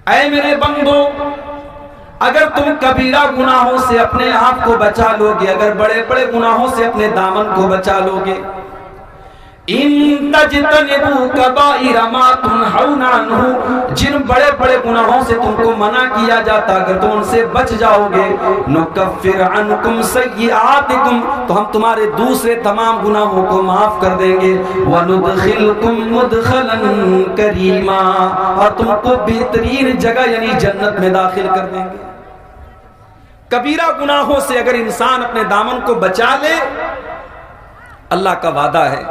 اے میرے بندو، اگر تم کبیرہ گناہوں سے اپنے آپ کو بچا لو گے، اگر بڑے بڑے گناہوں سے اپنے دامن کو بچا لو گے، ان تجتنبوا کبائر ما تنہون عنہ، جن بڑے بڑے گناہوں سے تم کو منع کیا جاتا اگر تم ان سے بچ جاؤ گے، نکفر عنکم سیئاتکم، تو ہم تمہارے دوسرے تمام گناہوں کو معاف کر دیں گے، وندخلکم مدخلا کریما، اور تم کو بہترین جگہ یعنی جنت میں داخل کر دیں گے۔ کبیرہ گناہوں سے اگر انسان اپنے دامن کو بچا لے، اللہ کا وعدہ ہے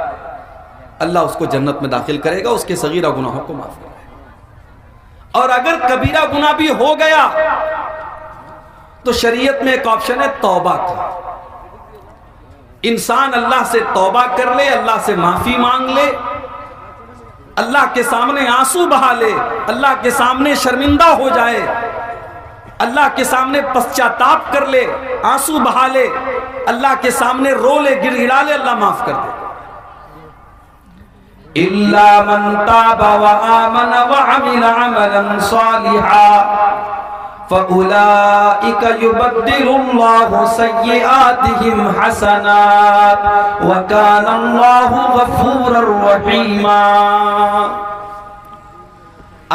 اللہ اس کو جنت میں داخل کرے گا، اس کے صغیرہ گناہوں کو معاف کرے گا۔ اور اگر کبیرہ گناہ بھی ہو گیا تو شریعت میں ایک آپشن ہے توبہ کا، انسان اللہ سے توبہ کر لے، اللہ سے معافی مانگ لے، اللہ کے سامنے آنسو بہا لے، اللہ کے سامنے شرمندہ ہو جائے، اللہ کے سامنے پسچاتاپ کر لے، آنسو بہا لے، اللہ کے سامنے رو لے، گر گڑا لے، اللہ معاف کر دے۔ إِلَّا مَن تَابَ وَآمَنَ وَعَمِلَ عَمَلًا صَالِحًا فَأُولَئِكَ يُبَدِّلُ اللَّهُ سَيِّئَاتِهِمْ حَسَنَاتٍ وَكَانَ اللَّهُ غَفُورًا رَحِيمًا۔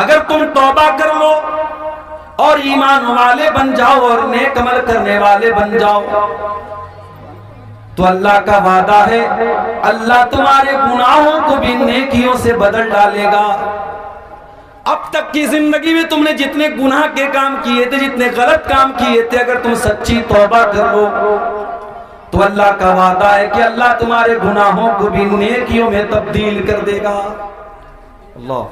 اگر تم توبہ کر لو اور ایمان والے بن جاؤ اور نیک عمل کرنے والے بن جاؤ تو اللہ کا وعدہ ہے اللہ تمہارے گناہوں کو بھی نیکیوں سے بدل ڈالے گا۔ اب تک کی زندگی میں تم نے جتنے گناہ کے کام کیے تھے، جتنے غلط کام کیے تھے، اگر تم سچی توبہ کر لو تو اللہ کا وعدہ ہے کہ اللہ تمہارے گناہوں کو بھی نیکیوں میں تبدیل کر دے گا۔ اللہ،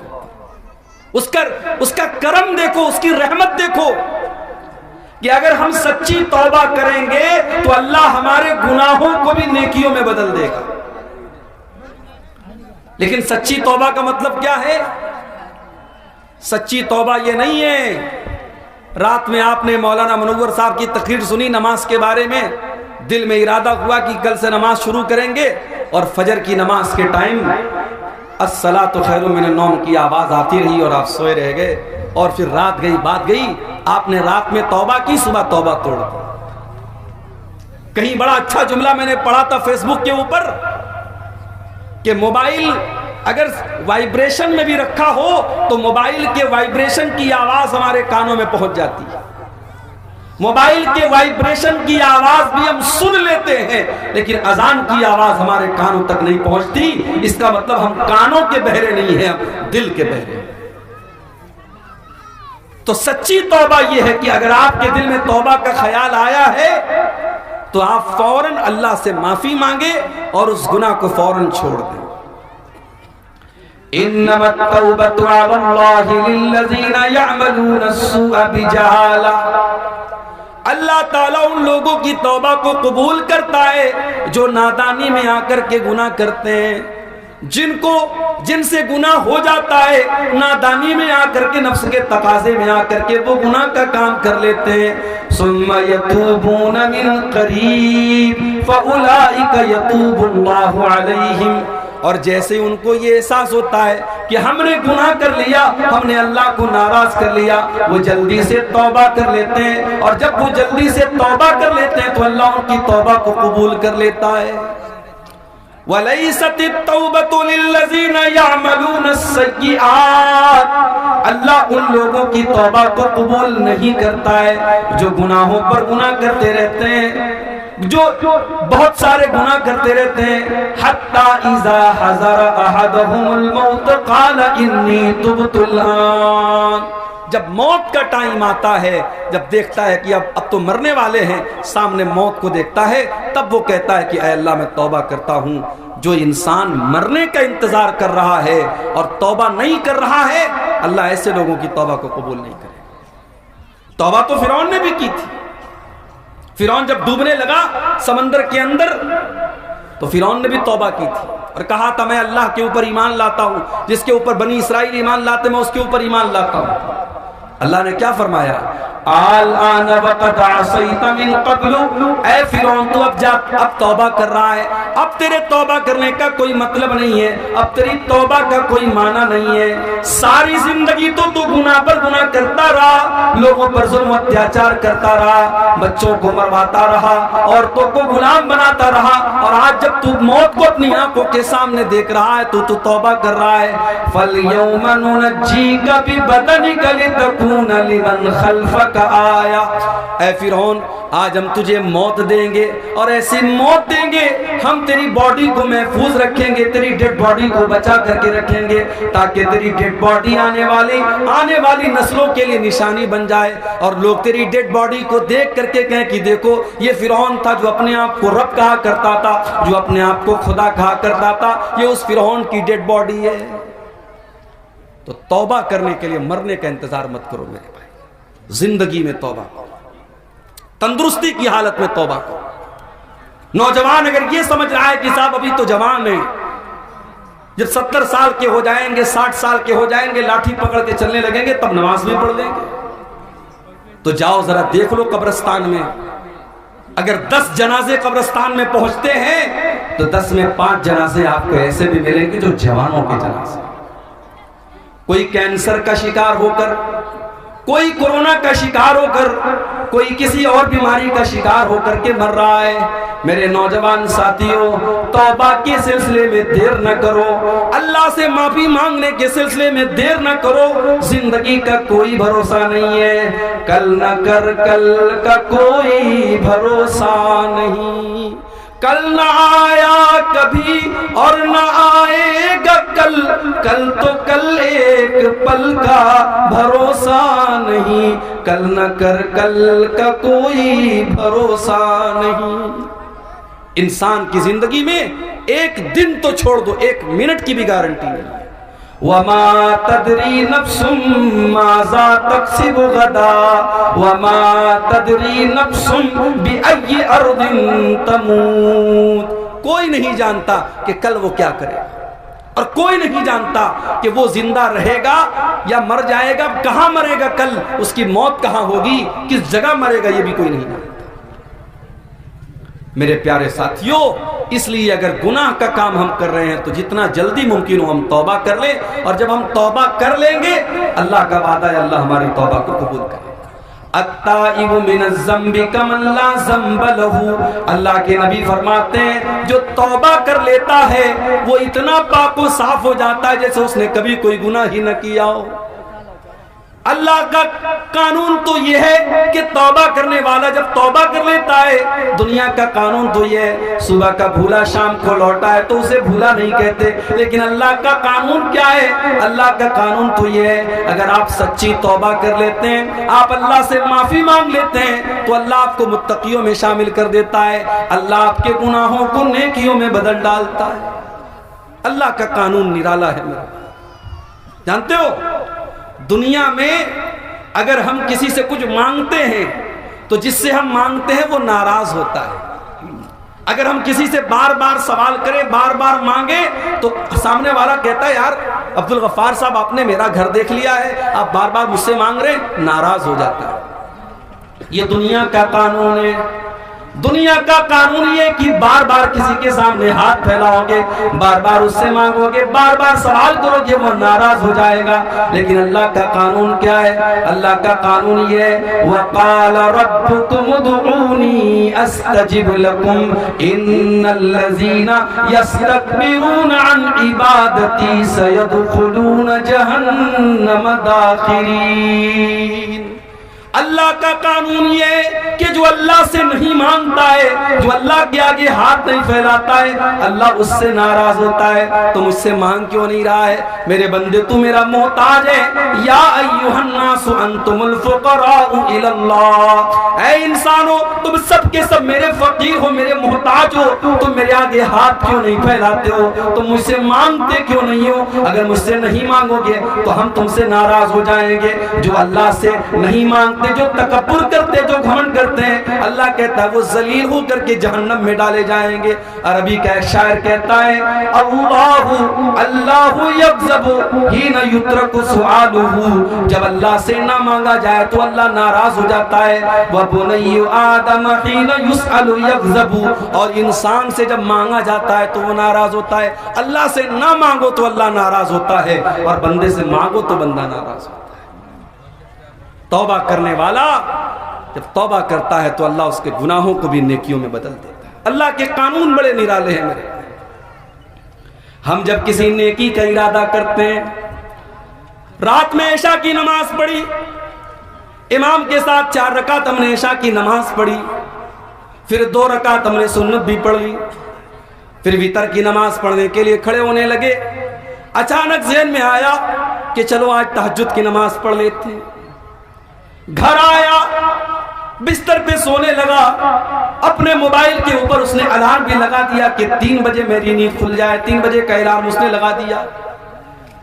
اس کا کرم دیکھو، اس کی رحمت دیکھو کہ اگر ہم سچی توبہ کریں گے تو اللہ ہمارے گناہوں کو بھی نیکیوں میں بدل دے گا۔ لیکن سچی توبہ کا مطلب کیا ہے؟ سچی توبہ یہ نہیں ہے رات میں آپ نے مولانا منور صاحب کی تقریر سنی نماز کے بارے میں، دل میں ارادہ ہوا کہ کل سے نماز شروع کریں گے، اور فجر کی نماز کے ٹائم الصلاۃ خیر من النوم کی آواز آتی رہی اور آپ سوئے رہ گئے، اور پھر رات گئی بات گئی، آپ نے رات میں توبہ کی، صبح توبہ توڑ دی۔ کہیں بڑا اچھا جملہ میں نے پڑھا تھا فیس بک کے اوپر کہ موبائل اگر وائبریشن میں بھی رکھا ہو تو موبائل کے وائبریشن کی آواز ہمارے کانوں میں پہنچ جاتی ہے، موبائل کے وائبریشن کی آواز بھی ہم سن لیتے ہیں لیکن اذان کی آواز ہمارے کانوں تک نہیں پہنچتی۔ اس کا مطلب ہم کانوں کے بہرے نہیں ہیں، ہم دل کے بہرے ہیں۔ تو سچی توبہ یہ ہے کہ اگر آپ کے دل میں توبہ کا خیال آیا ہے تو آپ فوراً اللہ سے معافی مانگے اور اس گناہ کو فوراً چھوڑ دیں۔ انما التوبة على الله للذين يعملون السوء بجهالة، اللہ تعالیٰ ان لوگوں کی توبہ کو قبول کرتا ہے جو نادانی میں آ کر کے گناہ کرتے ہیں، جن سے گناہ ہو جاتا ہے نادانی میں آ کر کے، نفس کے تقاضے میں آ کر کے وہ گناہ کا کام کر لیتے ہیں۔ ثم يتوبون من قریب فأولئک یتوب اللہ علیہم، اور جیسے ان کو یہ احساس ہوتا ہے کہ ہم نے گناہ کر لیا، ہم نے اللہ کو ناراض کر لیا، وہ جلدی سے توبہ کر لیتے ہیں، اور جب وہ جلدی سے توبہ کر لیتے ہیں تو اللہ ان کی توبہ کو قبول کر لیتا ہے۔ وَلَيْسَتِ التَّوْبَةُ لِلَّذِينَ يَعْمَلُونَ السَّيِّئَاتِ، اللہ ان لوگوں کی توبہ کو قبول نہیں کرتا ہے جو گناہوں پر گناہ کرتے رہتے ہیں، جو بہت سارے گناہ کرتے رہتے ہیں۔ حَتَّى إِذَا حَضَرَ أَحَدَهُمُ الْمَوْتُ قَالَ إِنِّي تُبْتُ الْآنَ، جب موت کا ٹائم آتا ہے، جب دیکھتا ہے کہ اب تو مرنے والے ہیں، سامنے موت کو دیکھتا ہے، تب وہ کہتا ہے کہ اے اللہ میں توبہ کرتا ہوں۔ جو انسان مرنے کا انتظار کر رہا ہے اور توبہ نہیں کر رہا ہے، اللہ ایسے لوگوں کی توبہ کو قبول نہیں کرے۔ توبہ تو فرعون نے بھی کی تھی۔ فرعون جب ڈوبنے لگا سمندر کے اندر تو فرعون نے بھی توبہ کی تھی اور کہا تھا میں اللہ کے اوپر ایمان لاتا ہوں، جس کے اوپر بنی اسرائیل ایمان لاتے میں اس کے اوپر ایمان لاتا ہوں۔ اللہ نے کیا فرمایا؟ الآن وقد عصیت من قبل، اے فرعون تو اب جا، اب توبہ کر رہا ہے، اب تیرے توبہ کرنے کا کوئی مطلب نہیں ہے، اب تیری توبہ کا کوئی معنی نہیں ہے۔ ساری زندگی تو گناہ پر گناہ کرتا رہا، لوگوں پر ظلم و اتیاچار کرتا رہا، بچوں کو مرواتا رہا، عورتوں کو غلام بناتا رہا، اور آج جب تو موت کو اپنی آنکھوں کے سامنے دیکھ رہا ہے تو توبہ کر رہا ہے۔ فَالْيَوْمَ نُنَجِّيكَ بِبَدَنِكَ لِتَكُونَ لِمَنْ خَلْفَكَ آیَةً، اے فرعون آج ہم تجھے موت دیں گے، اور ایسی موت دیں گے ہم تیری باڈی کو محفوظ رکھیں گے، تیری ڈیڈ باڈی کو بچا کر کے رکھیں گے، تاکہ تیری ڈیڈ باڈی آنے والی نسلوں کے لیے نشانی بن جائے، اور لوگ تیری ڈیڈ باڈی کو دیکھ کر کے کہیں کہ دیکھو یہ فرعون تھا جو اپنے آپ کو رب کہا کرتا تھا، جو اپنے آپ کو خدا کہا کرتا تھا، یہ اس فرعون کی ڈیڈ باڈی ہے۔ تو توبہ کرنے کے لیے مرنے کا انتظار مت کرو میرے بھائی، زندگی میں توبہ کرو، تندرستی کی حالت میں توبہ کرو۔ نوجوان اگر یہ سمجھ رہا ہے کہ صاحب ابھی تو جوان ہیں، جب 70 سال کے ہو جائیں گے، 60 سال کے ہو جائیں گے، لاٹھی پکڑ کے چلنے لگیں گے تب نماز بھی پڑھ لیں گے، تو جاؤ ذرا دیکھ لو قبرستان میں، اگر 10 جنازے قبرستان میں پہنچتے ہیں تو 10 میں 5 جنازے آپ کو ایسے بھی ملیں گے جو جوانوں کے جنازے، کوئی کینسر کا شکار ہو کر، کوئی کورونا کا شکار ہو کر، کوئی کسی اور بیماری کا شکار ہو کر کے مر رہا ہے۔ میرے نوجوان ساتھیوں، توبہ کے سلسلے میں دیر نہ کرو، اللہ سے معافی مانگنے کے سلسلے میں دیر نہ کرو، زندگی کا کوئی بھروسہ نہیں ہے، کل نہ کر کل کا کوئی بھروسہ نہیں، کل نہ آیا کبھی اور نہ آئے گا کل، کل تو کل ایک پل کا بھروسہ نہیں، کل نہ کر کل کا کوئی بھروسہ نہیں۔ انسان کی زندگی میں ایک دن تو چھوڑ دو، 1 منٹ کی بھی گارنٹی نہیں ہے۔ وَمَا تَدْرِي نَفْسٌ مَاذَا تَكْسِبُ غَدًا وَمَا تَدْرِي نَفْسٌ بِأَيِّ أَرْضٍ تَمُوتُ، کوئی نہیں جانتا کہ کل وہ کیا کرے، اور کوئی نہیں جانتا کہ وہ زندہ رہے گا یا مر جائے گا، کہاں مرے گا کل، اس کی موت کہاں ہوگی، کس جگہ مرے گا، یہ بھی کوئی نہیں جانتا۔ میرے پیارے ساتھیوں، اس لیے اگر گناہ کا کام ہم کر رہے ہیں تو جتنا جلدی ممکن ہو ہم توبہ کر لیں، اور جب ہم توبہ کر لیں گے اللہ کا وعدہ ہے اللہ ہماری توبہ کو قبول کرے گا۔ التائب من الذنب کمن لا ذنب لہ، اللہ کے نبی فرماتے ہیں جو توبہ کر لیتا ہے وہ اتنا پاک و صاف ہو جاتا ہے جیسے اس نے کبھی کوئی گناہ ہی نہ کیا ہو۔ اللہ کا قانون تو یہ ہے کہ توبہ کرنے والا جب توبہ کر لیتا ہے، دنیا کا قانون تو یہ ہے صبح کا بھولا شام کو لوٹا ہے تو اسے بھولا نہیں کہتے، لیکن اللہ کا قانون کیا ہے؟ اللہ کا قانون تو یہ ہے اگر آپ سچی توبہ کر لیتے ہیں، آپ اللہ سے معافی مانگ لیتے ہیں تو اللہ آپ کو متقیوں میں شامل کر دیتا ہے، اللہ آپ کے گناہوں کو نیکیوں میں بدل ڈالتا ہے۔ اللہ کا قانون نرالا ہے میرا، جانتے ہو دنیا میں اگر ہم کسی سے کچھ مانگتے ہیں تو جس سے ہم مانگتے ہیں وہ ناراض ہوتا ہے، اگر ہم کسی سے بار بار سوال کریں، بار بار مانگیں تو سامنے والا کہتا ہے یار عبدالغفار صاحب آپ نے میرا گھر دیکھ لیا ہے، آپ بار بار مجھ سے مانگ رہے ہیں، ناراض ہو جاتا ہے۔ یہ دنیا کا قانون ہے، دنیا کا قانون یہ کہ بار بار کسی کے سامنے ہاتھ پھیلاؤ گے، بار بار اس سے مانگو گے، بار بار سوال کرو گے، وہ ناراض ہو جائے گا۔ لیکن اللہ کا قانون کیا ہے؟ اللہ کا قانون یہ ہے وَقَالَ رَبُّكُمُ ادْعُونِي أَسْتَجِبْ لَكُمْ إِنَّ الَّذِينَ يَسْتَكْبِرُونَ عَنْ عِبَادَتِي سَيَدْخُلُونَ جَهَنَّمَ دَاخِرِينَ۔ اللہ کا قانون یہ ہے کہ جو اللہ سے نہیں مانگتا ہے، جو اللہ کے آگے ہاتھ نہیں پھیلاتا ہے، اللہ اس سے ناراض ہوتا ہے۔ تو مجھ سے مانگ کیوں نہیں رہا ہے؟ میرے بندے تو میرا محتاج ہے۔ یا ایھا الناس انتم الفقراء الی اللہ، اے انسانوں تم سب کے سب میرے فقیر ہو، میرے محتاج ہو، تم میرے آگے ہاتھ کیوں نہیں پھیلاتے ہو؟ تم مجھ سے مانگتے کیوں نہیں ہو؟ اگر مجھ سے نہیں مانگو گے تو ہم تم سے ناراض ہو جائیں گے۔ جو اللہ سے نہیں مانگتے، جو تکبر کرتے, جو گھمنڈ کرتے ہیں, اللہ کہتا ہے وہ ذلیل ہو کر کے جہنم میں ڈالے جائیں گے. عربی کا ایک شاعر کہتا ہے اللہ یغضب حین یترک سؤالہ, جب اللہ سے نہ مانگا جائے تو اللہ ناراض ہو جاتا ہے. وبنی آدم حین یسأل یغضب, اور انسان سے جب مانگا جاتا ہے تو وہ ناراض ہوتا ہے. اللہ سے نہ مانگو تو اللہ ناراض ہوتا ہے, اور بندے سے مانگو تو بندہ ناراض ہوتا ہے. توبہ کرنے والا جب توبہ کرتا ہے تو اللہ اس کے گناہوں کو بھی نیکیوں میں بدل دیتا ہے. اللہ کے قانون بڑے نرالے ہیں میرے. ہم جب کسی نیکی کا ارادہ کرتے ہیں, رات میں عشاء کی نماز پڑھی, امام کے ساتھ 4 رکعت ہم نے عشاء کی نماز پڑھی, پھر 2 رکعت ہم نے سنت بھی پڑھ لی, پھر وتر کی نماز پڑھنے کے لیے کھڑے ہونے لگے. اچانک ذہن میں آیا کہ چلو آج تہجد کی نماز پڑھ لیتے ہیں. گھر آیا, بستر پہ سونے لگا, اپنے موبائل کے اوپر اس نے الارم بھی لگا دیا کہ 3 بجے میری نیند کھل جائے. 3 بجے کا الارم اس نے لگا دیا,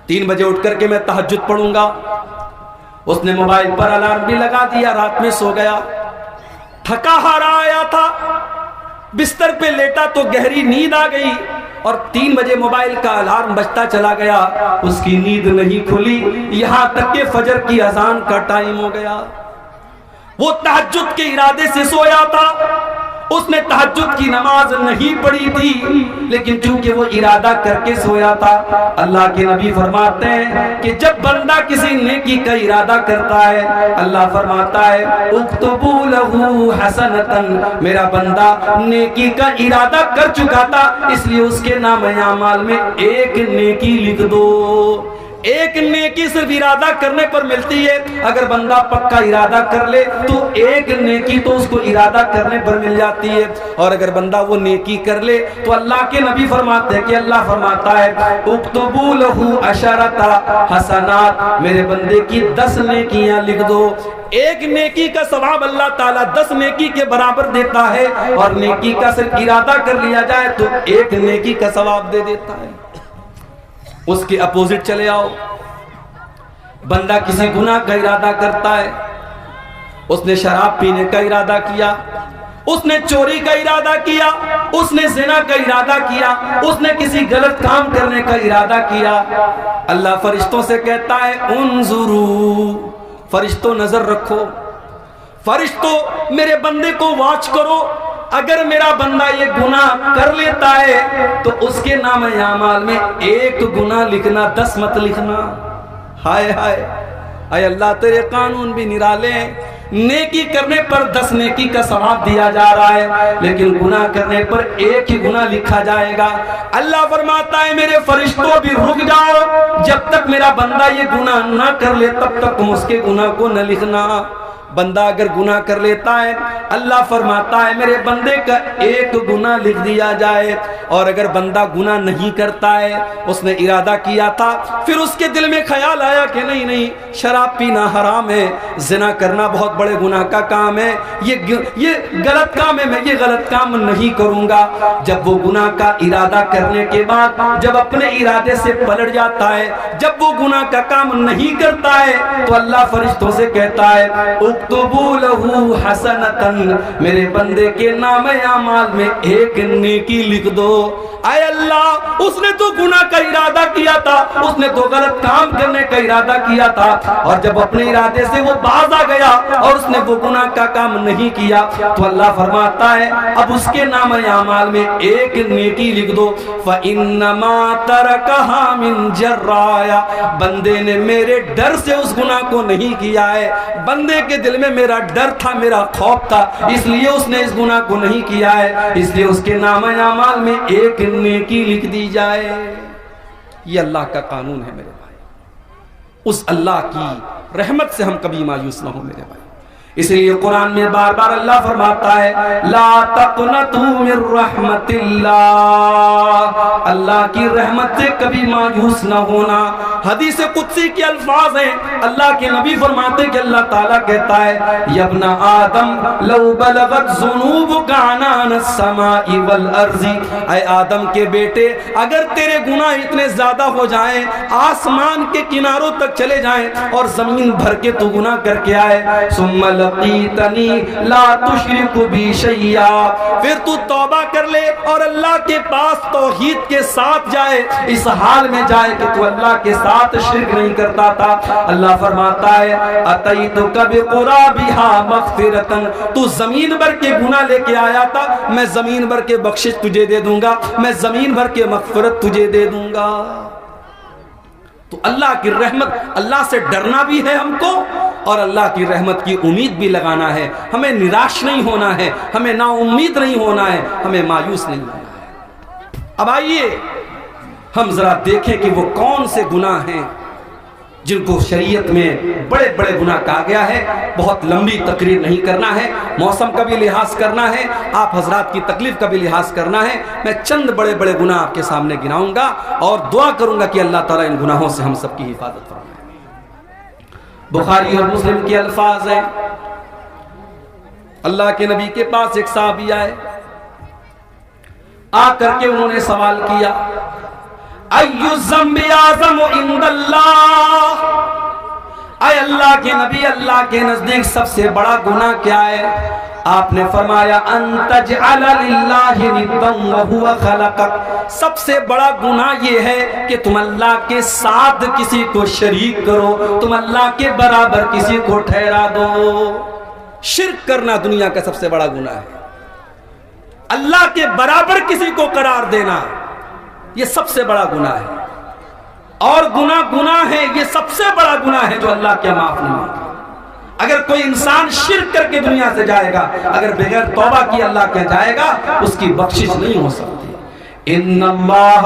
3 بجے اٹھ کر کے میں تہجد پڑھوں گا. اس نے موبائل پر الارم بھی لگا دیا, رات میں سو گیا. تھکا ہارا آیا تھا, بستر پہ لیٹا تو گہری نیند آ گئی, اور 3 بجے موبائل کا الارم بجتا چلا گیا. اس کی نیند نہیں کھلی یہاں تک کہ فجر کی اذان کا ٹائم ہو گیا. وہ تہجد کے ارادے سے سویا تھا, اس نے تہجد کی نماز نہیں پڑھی تھی, لیکن چونکہ وہ ارادہ کر کے سویا تھا. اللہ کے نبی فرماتے ہیں کہ جب بندہ کسی نیکی کا ارادہ کرتا ہے, اللہ فرماتا ہے اکتبوا لہ حسنۃ, میرا بندہ نیکی کا ارادہ کر چکا تھا اس لیے اس کے نام اعمال میں ایک نیکی لکھ دو. ایک نیکی صرف ارادہ کرنے پر ملتی ہے. اگر بندہ پکا ارادہ کر لے تو ایک نیکی تو اس کو ارادہ کرنے پر مل جاتی ہے, اور اگر بندہ وہ نیکی کر لے تو اللہ کے نبی فرماتے ہیں کہ اللہ فرماتا ہے اکتبوا لہ عشرۃ حسنات, میرے بندے کی 10 نیکیاں لکھ دو. ایک نیکی کا ثواب اللہ تعالیٰ 10 نیکی کے برابر دیتا ہے, اور نیکی کا صرف ارادہ کر لیا جائے تو ایک نیکی کا ثواب دے دیتا ہے. اس کے اپوزٹ چلے آؤ, بندہ کسی گناہ کا ارادہ کرتا ہے, اس نے شراب پینے کا ارادہ کیا, اس نے چوری کا ارادہ کیا, اس نے زنا کا ارادہ کیا, اس نے کسی غلط کام کرنے کا ارادہ کیا. اللہ فرشتوں سے کہتا ہے انظروا, فرشتوں نظر رکھو, فرشتوں میرے بندے کو واچ کرو. اگر میرا بندہ یہ گناہ کر لیتا ہے تو اس کے نام اعمال میں ایک گناہ لکھنا, 10 مت لکھنا. ہائے ہائے, اے اللہ تیرے قانون بھی نرالے ہیں. نیکی کرنے پر 10 نیکی کا ثواب دیا جا رہا ہے, لیکن گناہ کرنے پر ایک ہی گناہ لکھا جائے گا. اللہ فرماتا ہے میرے فرشتوں بھی رک جاؤ, جب تک میرا بندہ یہ گناہ نہ کر لے تب تک تم اس کے گناہ کو نہ لکھنا. بندہ اگر گناہ کر لیتا ہے, اللہ فرماتا ہے میرے بندے کا ایک گناہ لکھ دیا جائے. اور اگر بندہ گناہ نہیں کرتا ہے, اس نے ارادہ کیا تھا, پھر اس کے دل میں خیال آیا کہ نہیں شراب پینا حرام ہے, زنا کرنا بہت بڑے گناہ کا کام ہے, یہ غلط کام ہے, میں یہ غلط کام نہیں کروں گا. جب وہ گناہ کا ارادہ کرنے کے بعد جب اپنے ارادے سے پلٹ جاتا ہے, جب وہ گناہ کا کام نہیں کرتا ہے, تو اللہ فرشتوں سے کہتا ہے اکتبوا لہ حسنۃ, میرے بندے کے نام اعمال میں ایک نیکی لکھ دو. اے اللہ, اس نے تو گناہ کا ارادہ کیا تھا, اس نے تو غلط کام کرنے کا ارادہ کیا تھا, اور جب اپنے ارادے سے وہ باز آ گیا اور اس نے وہ گناہ کا کام نہیں کیا, تو اللہ فرماتا ہے اب اس کے نام اعمال میں ایک نیکی لکھ دو. فَإِنَّمَا تَرَكَهَا مِن جَرَّايَ, بندے نے میرے ڈر سے اس گناہ کو نہیں کیا ہے, بندے کے دل میں میرا ڈر تھا, میرا خوف تھا, اس لیے اس نے اس گناہ کو نہیں کیا ہے, اس لیے اس کے نام اعمال میں ایک نیکی لکھ دی جائے. یہ اللہ کا قانون ہے میرے بھائی. اس اللہ کی رحمت سے ہم کبھی مایوس نہ ہوں میرے بھائی. اس لیے قرآن میں بار بار اللہ فرماتا ہے لا تقنطوا من رحمت اللہ, اللہ کی رحمت سے کبھی مایوس نہ ہونا. حدیث قدسی کے الفاظ ہیں, اللہ کے نبی فرماتے کہ اللہ تعالیٰ کہتا ہے یا ابن آدم لو بلغت ذنوبک عنان السماء والارض, اے آدم کے بیٹے اگر تیرے گناہ اتنے زیادہ ہو جائیں, آسمان کے کناروں تک چلے جائیں اور زمین بھر کے تو گناہ کر کے آئے, ثم لقیتنی لا تشرک بی شیئا، پھر تو توبہ کر لے اور اللہ کے پاس توحید کے ساتھ جائے، اس حال میں جائے کہ تو اللہ کے ساتھ شرک نہیں کرتا تھا۔ اللہ فرماتا ہے اتیتک بقرابھا مغفرۃ، تو زمین بھر کے گناہ لے کے آیا تھا، میں زمین بھر کے بخشش تجھے دے دوں گا، میں زمین بھر کے مغفرت تجھے دے دوں گا۔ تو اللہ کی رحمت، اللہ سے ڈرنا بھی ہے ہم کو اور اللہ کی رحمت کی امید بھی لگانا ہے۔ ہمیں نراش نہیں ہونا ہے، ہمیں نا امید نہیں ہونا ہے، ہمیں مایوس نہیں ہونا ہے۔ اب آئیے ہم ذرا دیکھیں کہ وہ کون سے گناہ ہیں جن کو شریعت میں بڑے بڑے گناہ کہا گیا ہے۔ بہت لمبی تقریر نہیں کرنا ہے، موسم کا بھی لحاظ کرنا ہے، آپ حضرات کی تکلیف کا بھی لحاظ کرنا ہے۔ میں چند بڑے بڑے گناہ آپ کے سامنے گناؤں گا اور دعا کروں گا کہ اللہ تعالیٰ ان گناہوں سے ہم سب کی حفاظت فرمائے۔ بخاری اور مسلم کے الفاظ ہیں، اللہ کے نبی کے پاس ایک صحابی آئے، آ کر کے انہوں نے سوال کیا ایُّ الذنب اعظم عند اللہ، اے اللہ کے نبی، اللہ کے نزدیک سب سے بڑا گناہ کیا ہے؟ آپ نے فرمایا ان تجعل للہ ندا وہو خلقک، سب سے بڑا گناہ یہ ہے کہ تم اللہ کے ساتھ کسی کو شریک کرو، تم اللہ کے برابر کسی کو ٹھہرا دو۔ شرک کرنا دنیا کا سب سے بڑا گناہ ہے، اللہ کے برابر کسی کو قرار دینا یہ سب سے بڑا گناہ ہے، اور گناہ ہے، یہ سب سے بڑا گناہ ہے جو اللہ کے معاف نہیں ہوگا۔ اگر کوئی انسان شرک کر کے دنیا سے جائے گا، اگر بغیر توبہ کی اللہ کے جائے گا، اس کی بخشش نہیں ہو سکتی۔ ان اللہ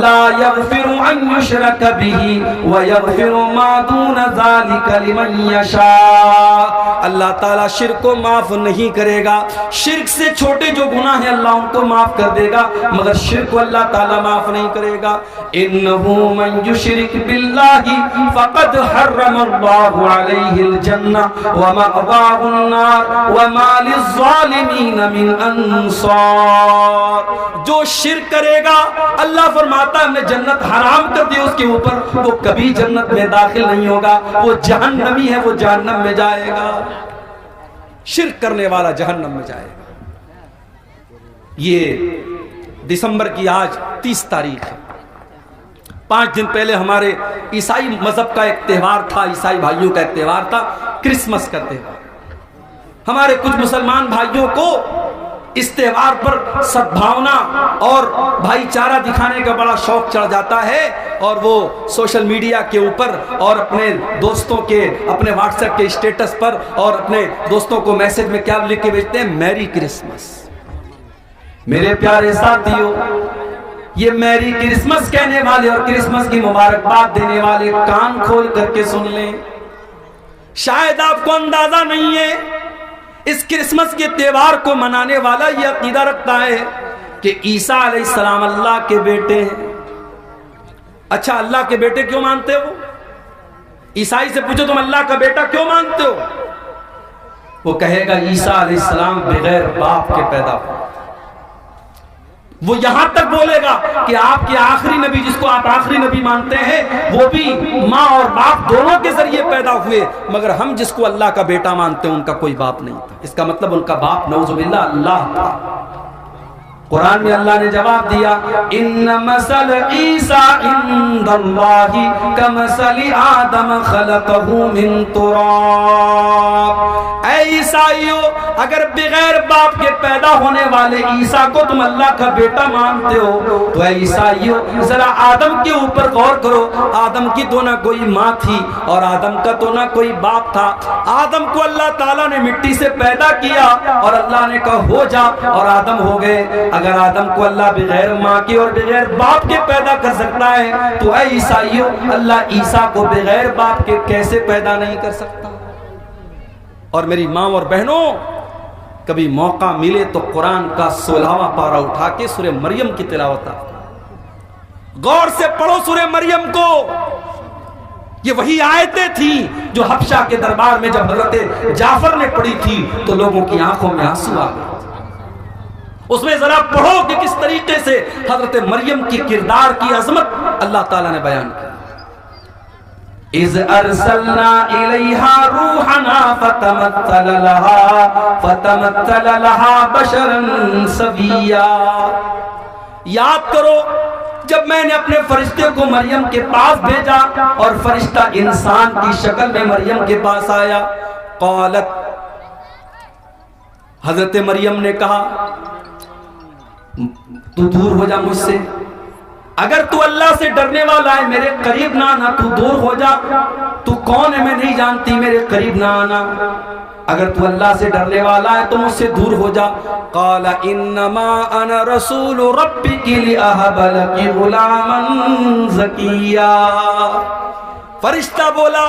لا یغفر ان یشرک بہ ویغفر ما دون ذلک لمن یشاء، اللہ تعالیٰ شرک کو معاف نہیں کرے گا، شرک سے چھوٹے جو گناہ ہیں اللہ ان کو معاف کر دے گا، مگر شرک کو اللہ تعالیٰ معاف نہیں کرے گا۔ انہ من یشرک باللہ فقد حرم اللہ علیہ الجنہ ومأواہ النار وما للظالمین من انصار، جو شرک کرے گا اللہ فرماتا ہے ہم نے جنت حرام کر دی اس کے اوپر، وہ کبھی جنت میں داخل نہیں ہوگا، وہ جہنمی ہے، وہ جہنم میں جائے گا، شرک کرنے والا جہنم میں جائے گا۔ یہ دسمبر کی آج 30 تاریخ ہے، 5 دن پہلے ہمارے عیسائی مذہب کا ایک تہوار تھا، عیسائی بھائیوں کا ایک تہوار تھا، کرسمس کا تہوار۔ ہمارے کچھ مسلمان بھائیوں کو اس تہوار پر سدبھاونا اور بھائی چارہ دکھانے کا بڑا شوق چڑھ جاتا ہے، اور وہ سوشل میڈیا کے اوپر اور اپنے دوستوں کے، اپنے واٹس ایپ کے اسٹیٹس پر اور اپنے دوستوں کو میسج میں کیا لکھ کے بھیجتے ہیں؟ میری کرسمس۔ میرے پیارے ساتھیوں، یہ میری کرسمس کہنے والے اور کرسمس کی مبارکباد دینے والے کان کھول کر کے سن لیں، شاید آپ کو اندازہ نہیں ہے اس کرسمس کے تہوار کو منانے والا یہ عقیدہ رکھتا ہے کہ عیسیٰ علیہ السلام اللہ کے بیٹے ہیں۔ اچھا، اللہ کے بیٹے کیوں مانتے ہو؟ عیسائی سے پوچھو تم اللہ کا بیٹا کیوں مانتے ہو؟ وہ کہے گا عیسیٰ علیہ السلام بغیر باپ کے پیدا ہوئے۔ وہ یہاں تک بولے گا کہ آپ کے آخری نبی، جس کو آپ آخری نبی مانتے ہیں، وہ بھی ماں اور باپ دونوں کے ذریعے پیدا ہوئے، مگر ہم جس کو اللہ کا بیٹا مانتے ہیں ان کا کوئی باپ نہیں تھا۔ اس کا مطلب ان کا باپ نعوذ باللہ اللہ تھا۔ قرآن میں اللہ نے جواب دیا ان مثل عیسیٰ عند اللہ کمثل آدم خلقہ من تراب، اے عیسائیو اگر بغیر باپ کے پیدا ہونے والے عیسیٰ کو تم اللہ کا بیٹا مانتے ہو تو اے عیسائیو ذرا آدم کے اوپر غور کرو، آدم کی تو نہ کوئی ماں تھی اور آدم کا تو نہ کوئی باپ تھا، آدم کو اللہ تعالیٰ نے مٹی سے پیدا کیا اور اللہ نے کہا ہو جا اور آدم ہو گئے۔ اگر آدم کو اللہ بغیر ماں کے اور بغیر باپ کے پیدا کر سکتا ہے تو اے عیسائیو اللہ عیسیٰ کو بغیر باپ کے کیسے پیدا نہیں کر سکتا؟ اور میری ماں اور بہنوں، کبھی موقع ملے تو قرآن کا 16واں پارہ اٹھا کے سورہ مریم کی تلاوت غور سے پڑھو۔ سورہ مریم کو یہ وہی آیتیں تھیں جو حبشہ کے دربار میں جب حضرت جعفر نے پڑھی تھی تو لوگوں کی آنکھوں میں آنسو آ گئے۔ اس میں ذرا پڑھو کہ کس طریقے سے حضرت مریم کی کردار کی عظمت اللہ تعالیٰ نے بیان کی۔ اذ ارسلنا الیہا روحنا فتمثل لها بشرا سویا. یاد کرو جب میں نے اپنے فرشتے کو مریم کے پاس بھیجا اور فرشتہ انسان کی شکل میں مریم کے پاس آیا. قالت، حضرت مریم نے کہا تو دور ہو جا مجھ سے، اگر تو اللہ سے ڈرنے والا ہے میرے قریب نہ آنا، تو دور ہو جا، تو کون ہے میں نہیں جانتی، میرے قریب نہ آنا، اگر تو اللہ سے ڈرنے والا ہے تو مجھ سے دور ہو جا. قال انما انا رسول ربک لاہب لک غلاما زکیا. فرشتہ بولا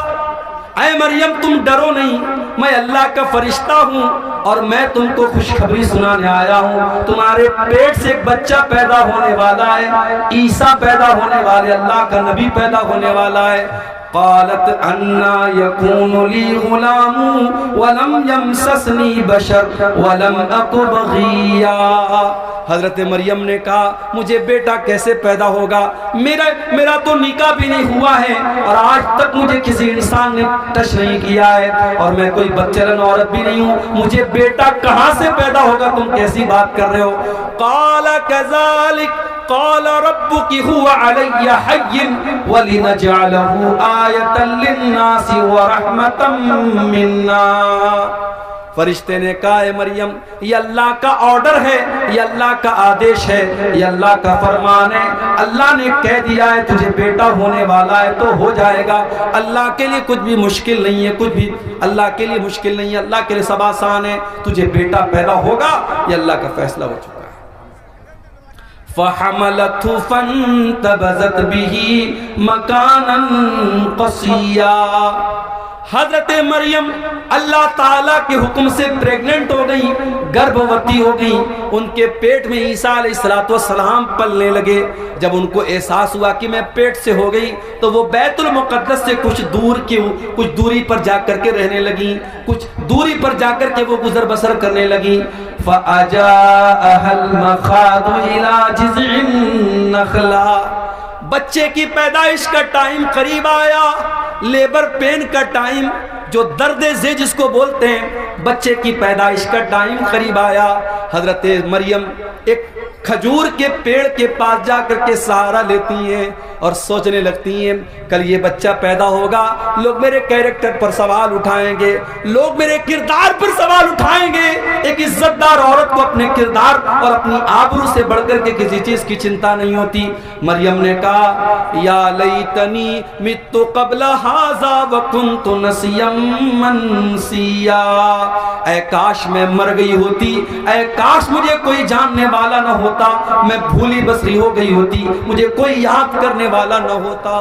اے مریم تم ڈرو نہیں، میں اللہ کا فرشتہ ہوں اور میں تم کو خوشخبری سنانے آیا ہوں. تمہارے پیٹ سے ایک بچہ پیدا ہونے والا ہے، عیسیٰ پیدا ہونے والے، اللہ کا نبی پیدا ہونے والا ہے. قالت انا یکون لی غلام ولم یمسسنی بشر ولم اک بغیا. حضرت مریم نے کہا مجھے بیٹا کیسے پیدا ہوگا، میرا تو نکاح بھی نہیں ہوا ہے اور آج تک مجھے کسی انسان نے ٹچ نہیں کیا ہے اور میں کوئی بچلن عورت بھی نہیں ہوں، مجھے بیٹا کہاں سے پیدا ہوگا، تم کیسی بات کر رہے ہو. قال كذلك قال ربك هو علي حي ولنجعله آية للناس ورحمة منا. فرشتے نے کہا اے مریم یہ اللہ کا آرڈر ہے، یہ اللہ کا آدیش ہے، یہ اللہ کا فرمان ہے، اللہ نے کہہ دیا ہے تجھے بیٹا ہونے والا ہے تو ہو جائے گا. اللہ کے لیے کچھ بھی مشکل نہیں ہے، کچھ بھی اللہ کے لیے مشکل نہیں ہے، اللہ کے لیے سب آسان ہے، تجھے بیٹا پیدا ہوگا، یہ اللہ کا فیصلہ ہو چکا ہے. فحملته فانتبذت به مكانا قصيا. حضرت مریم اللہ تعالیٰ کے حکم سے پریگننٹ ہو گئی، گربھوتی ہو گئی، ان کے پیٹ میں عیسیٰ علیہ السلام پلنے لگے. جب ان کو احساس ہوا کہ میں پیٹ سے ہو گئی تو وہ بیت المقدس سے کچھ دوری پر جا کر کے رہنے لگی، کچھ دوری پر جا کر کے وہ گزر بسر کرنے لگی. فَأَجَاءَهَا الْمَخَاضُ إِلَى جِذْعِ النَّخْلَةِ. بچے کی پیدائش کا ٹائم قریب آیا، لیبر پین کا ٹائم، جو درد زی جس کو بولتے ہیں، بچے کی پیدائش کا ٹائم قریب آیا. حضرت مریم ایک کھجور کے پیڑ کے پاس جا کر کے سہارا لیتی ہیں اور سوچنے لگتی ہیں کل یہ بچہ پیدا ہوگا، لوگ میرے کیریکٹر پر سوال اٹھائیں گے، لوگ میرے کردار پر سوال اٹھائیں گے. ایک عزت دار عورت کو اپنے کردار اور اپنی آبرو سے بڑھ کر کے کسی چیز کی چنتا نہیں ہوتی. مریم نے کہا یا لیتنی مت قبل ھذا وکنت نسیا منسیا. اے کاش میں مر گئی ہوتی، اے کاش مجھے کوئی جاننے والا نہ ہوتا، میں بھولی بسری ہو گئی ہوتی، مجھے کوئی یاد کرنے والا نہ ہوتا.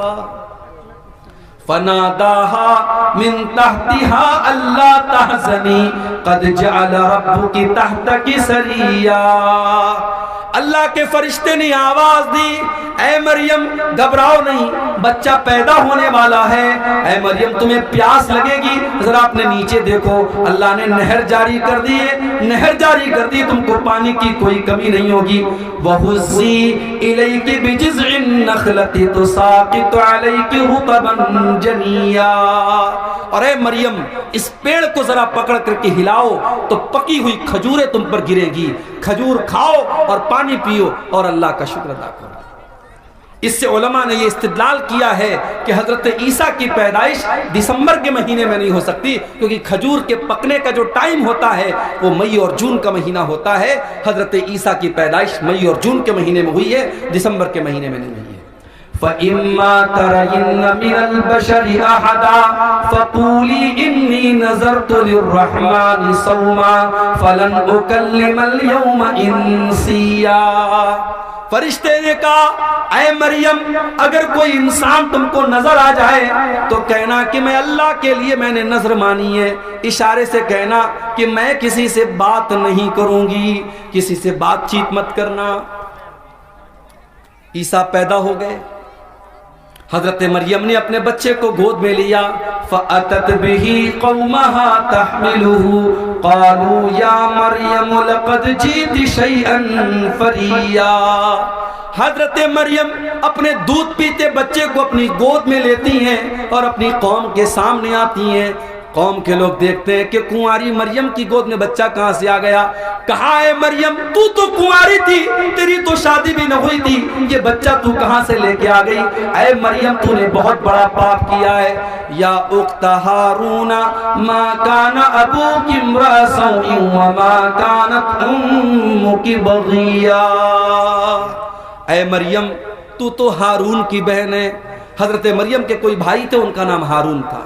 فناداها من تحتها الا تحزني قد جعل ربك تحتك سريا. اللہ کے فرشتے نے آواز دی اے مریم گھبراؤ نہیں، بچہ پیدا ہونے والا ہے. اے مریم تمہیں پیاس لگے گی، ذرا اپنے نیچے دیکھو، اللہ نے نہر جاری کر دی ہے، نہر جاری کر دی، تم کو پانی کی کوئی کمی نہیں ہوگی. وَهُزِّي إِلَيْكِ بِجِذْعِ النَّخْلَةِ تُسَاقِطُ عَلَيْكِ رُطَبًا جَنِيًّا. اور اے مریم اس پیڑ کو ذرا پکڑ کر کے ہلاؤ تو پکی ہوئی کھجوریں تم پر گرے گی، کھجور کھاؤ اور پانی پیو اور اللہ کا شکر ادا کرو. اس سے علماء نے یہ استدلال کیا ہے کہ حضرت عیسیٰ کی پیدائش دسمبر کے مہینے میں نہیں ہو سکتی، کیونکہ کھجور کے پکنے کا جو ٹائم ہوتا ہے وہ مئی اور جون کا مہینہ ہوتا ہے. حضرت عیسیٰ کی پیدائش مئی اور جون کے مہینے میں ہوئی ہے، دسمبر کے مہینے میں نہیں ہوئی ہے. فَإِمَّا تَرَيِنَّ مِنَ الْبَشَرِ أَحَدًا فَقُولِي إِنِّي نَذَرْتُ لِلرَّحْمَنِ صَوْمًا فَلَنْ أُكَلِّمَ الْيَوْمَ إِنسِيًّا. فرشتے نے کہا اے مریم اگر کوئی انسان تم کو نظر آ جائے تو کہنا کہ میں اللہ کے لیے میں نے نظر مانی ہے، اشارے سے کہنا کہ میں کسی سے بات نہیں کروں گی، کسی سے بات چیت مت کرنا. عیسیٰ پیدا ہو گئے، حضرت مریم نے اپنے بچے کو گود میں لیا. فَأَتَتْ بِهِ قَوْمَهَا تَحْمِلُهُ قَالُوا يَا مَرْيَمُ لَقَدْ جِئْتِ شَيْئًا فَرِيًّا. حضرت مریم اپنے دودھ پیتے بچے کو اپنی گود میں لیتی ہیں اور اپنی قوم کے سامنے آتی ہیں. قوم کے لوگ دیکھتے ہیں کہ کنواری مریم کی گود میں بچہ کہاں سے آ گیا. کہا اے مریم تو کنواری تھی, تیری تو شادی بھی نہ ہوئی تھی, یہ بچہ تو کہاں سے لے کے آ گئی؟ اے مریم تو نے بہت بڑا پاپ کیا ہے. یا اخت ہارون ما کان ابوک امرأ سوء وما کانت امک بغیا. اے مریم تو ہارون کی بہن ہے. حضرت مریم کے کوئی بھائی تھے, ان کا نام ہارون تھا.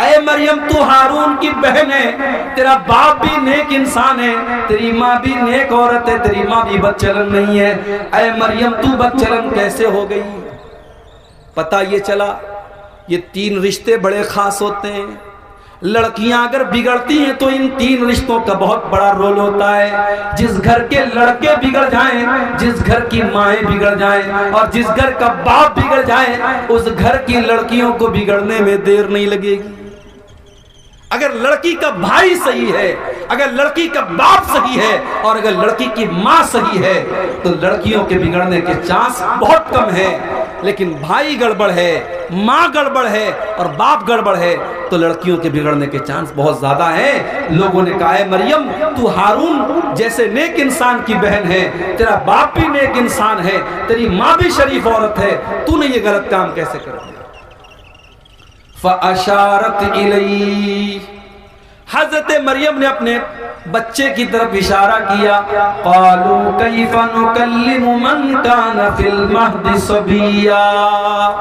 اے مریم تو ہارون کی بہن ہے, تیرا باپ بھی نیک انسان ہے, تیری ماں بھی نیک عورت ہے, تیری ماں بھی بدچلن نہیں ہے. اے مریم تو بدچلن کیسے ہو گئی؟ پتہ یہ چلا یہ 3 رشتے بڑے خاص ہوتے ہیں. لڑکیاں اگر بگڑتی ہیں تو ان 3 رشتوں کا بہت بڑا رول ہوتا ہے. جس گھر کے لڑکے بگڑ جائیں, جس گھر کی مائیں بگڑ جائیں, اور جس گھر کا باپ بگڑ جائے, اس گھر کی لڑکیوں کو بگڑنے میں دیر نہیں لگے گی. اگر لڑکی کا بھائی صحیح ہے, اگر لڑکی کا باپ صحیح ہے, اور اگر لڑکی کی ماں صحیح ہے, تو لڑکیوں کے بگڑنے کے چانس بہت کم ہے. لیکن بھائی گڑبڑ ہے, ماں گڑبڑ ہے, اور باپ گڑبڑ ہے, تو لڑکیوں کے بگڑنے کے چانس بہت زیادہ ہیں. لوگوں نے کہا ہے مریم تو ہارون جیسے نیک انسان کی بہن ہے, تیرا باپ بھی نیک انسان ہے, تیری ماں بھی شریف عورت ہے, تو نے یہ غلط کام کیسے کر دیا؟ فَأَشَارَتْ إِلَيْهِ. حضرت مریم نے اپنے بچے کی طرف اشارہ کیا. قَالُوا كَيْفَ نُكَلِّمُ مَنْ كَانَ فِي الْمَهْدِ صَبِيًّا.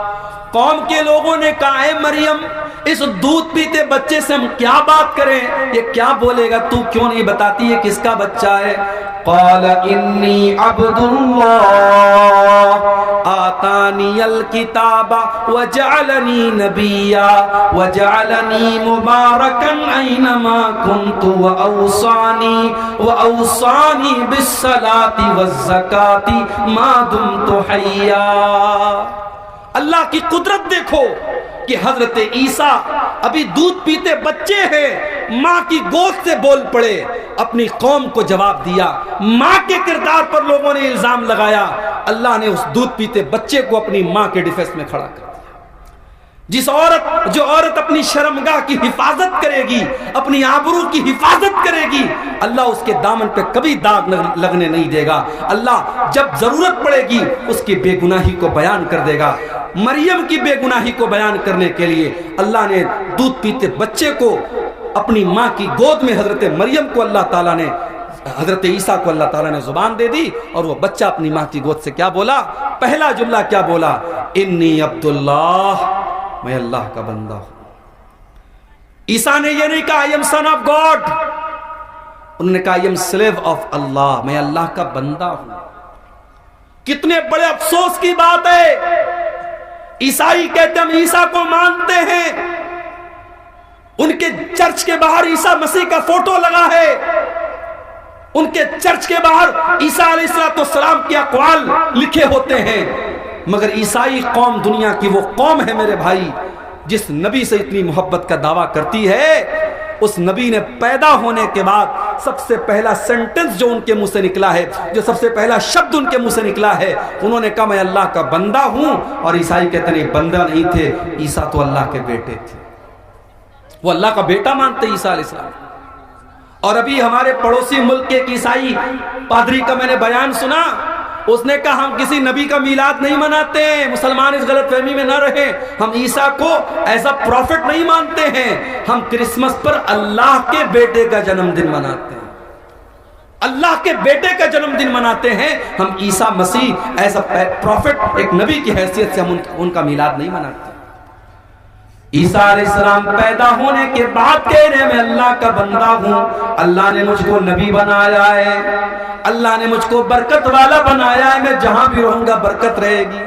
قوم کے لوگوں نے کہا ہے مریم اس دودھ پیتے بچے سے ہم کیا بات کریں, یہ کیا بولے گا, تو کیوں نہیں بتاتی ہے کس کا بچہ ہے؟ قال انی عبد اللہ آتانی الکتاب وجعلنی نبیا وجعلنی مبارکا اینما کنت واوصانی بالصلاة والزکاة ما دمت حیا. اللہ کی قدرت دیکھو کہ حضرت عیسیٰ ابھی دودھ پیتے بچے ہیں, ماں کی گود سے بول پڑے, اپنی قوم کو جواب دیا. ماں کے کردار پر لوگوں نے الزام لگایا, اللہ نے اس دودھ پیتے بچے کو اپنی ماں کے ڈیفینس میں کھڑا کر دیا. جو عورت اپنی شرمگاہ کی حفاظت کرے گی, اپنی آبرو کی حفاظت کرے گی, اللہ اس کے دامن پہ کبھی داغ لگنے نہیں دے گا. اللہ جب ضرورت پڑے گی اس کی بے گناہی کو بیان کر دے گا. مریم کی بے گناہی کو بیان کرنے کے لیے اللہ نے دودھ پیتے بچے کو اپنی ماں کی گود میں حضرت مریم کو اللہ تعالیٰ نے, حضرت عیسیٰ کو اللہ تعالیٰ نے زبان دے دی, اور وہ بچہ اپنی ماں کی گود سے کیا بولا؟ پہلا جملہ کیا بولا؟ انی عبداللہ, میں اللہ کا بندہ ہوں. عیسیٰ نے یہ نہیں کہا I am son of God, انہوں نے کہا I am slave of اللہ, میں اللہ کا بندہ ہوں. کتنے بڑے افسوس کی بات ہے. عیسائی کہتے ہم عیسیٰ کو مانتے ہیں, ان کے چرچ کے باہر عیسیٰ مسیح کا فوٹو لگا ہے, ان کے چرچ کے باہر عیسیٰ علیہ السلام کے اقوال لکھے ہوتے ہیں. مگر عیسائی قوم دنیا کی وہ قوم ہے میرے بھائی جس نبی سے اتنی محبت کا دعویٰ کرتی ہے. اس نبی نے پیدا ہونے کے بعد سب سے پہلا سینٹنس جو ان کے منہ سے نکلا ہے, جو سب سے پہلا شبد ان کے منہ سے نکلا ہے, انہوں نے کہا میں اللہ کا بندہ ہوں. اور عیسائی کہتے ہیں بندہ نہیں تھے, عیسیٰ تو اللہ کے بیٹے تھے, وہ اللہ کا بیٹا مانتے عیسیٰ علیہ السلام. اور ابھی ہمارے پڑوسی ملک کے ایک عیسائی پادری کا میں نے بیان سنا, اس نے کہا ہم کسی نبی کا میلاد نہیں مناتے ہیں, مسلمان اس غلط فہمی میں نہ رہیں, ہم عیسیٰ کو ایز اے پروفٹ نہیں مانتے ہیں, ہم کرسمس پر اللہ کے بیٹے کا جنم دن مناتے ہیں, اللہ کے بیٹے کا جنم دن مناتے ہیں. ہم عیسیٰ مسیح ایز اے پروفٹ ایک نبی کی حیثیت سے ہم ان کا میلاد نہیں مناتے. عیسیٰ علیہ السلام پیدا ہونے کے بعد کہہ رہے میں اللہ کا بندہ ہوں, اللہ نے مجھ کو نبی بنایا ہے, اللہ نے مجھ کو برکت والا بنایا ہے, میں جہاں بھی رہوں گا برکت رہے گی.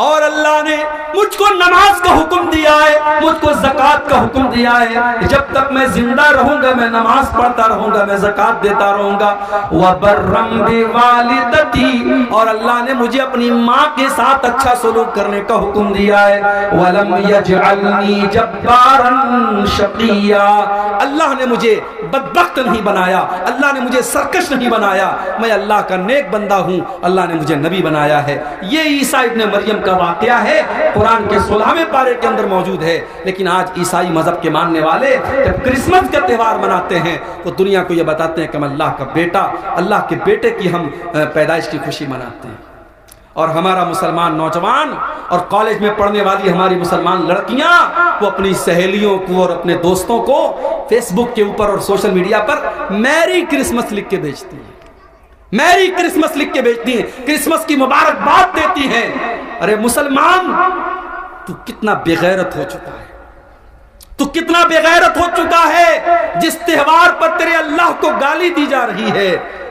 اور اللہ نے مجھ کو نماز کا حکم دیا ہے, مجھ کو زکوٰۃ کا حکم دیا ہے, جب تک میں زندہ رہوں گا میں نماز پڑھتا رہوں گا, میں زکوٰۃ دیتا رہوں گا. وَبَرًّا بِوَالِدَتِي, اور اللہ نے مجھے اپنی ماں کے ساتھ اچھا سلوک کرنے کا حکم دیا ہے. وَلَمْ يَجْعَلْنِي جَبَّارًا شَقِيًّا, اللہ نے مجھے بدبخت نہیں بنایا, اللہ نے مجھے سرکش نہیں بنایا, میں اللہ کا نیک بندہ ہوں, اللہ نے مجھے نبی بنایا ہے. یہ عیسیٰ ابن مریم کا کا واقعہ ہے، قرآن کے 16ویں پارے کے اندر موجود ہے۔ لیکن آج عیسائی مذہب کے ماننے والے جب کرسمس کا تہوار مناتے ہیں تو دنیا کو یہ بتاتے ہیں کہ ہم اللہ کا بیٹا، اللہ کے بیٹے کی ہم پیدائش کی خوشی مناتے ہیں۔ اور ہمارا مسلمان نوجوان اور کالج میں پڑھنے والی ہماری مسلمان لڑکیاں وہ اپنی سہیلیوں کو اور اپنے دوستوں کو فیس بک کے اوپر اور سوشل میڈیا پر میری کرسمس لکھ کے بھیجتی ہیں، میری کرسمس لکھ کے بھیجتی ہیں، کرسمس کی مبارکباد دیتی ہیں۔ ارے مسلمان، تو کتنا بے غیرت ہو چکا ہے، تو کتنا بے غیرت ہو چکا ہے جس تہوار پر تیرے اللہ کو گالی دی جا رہی ہے۔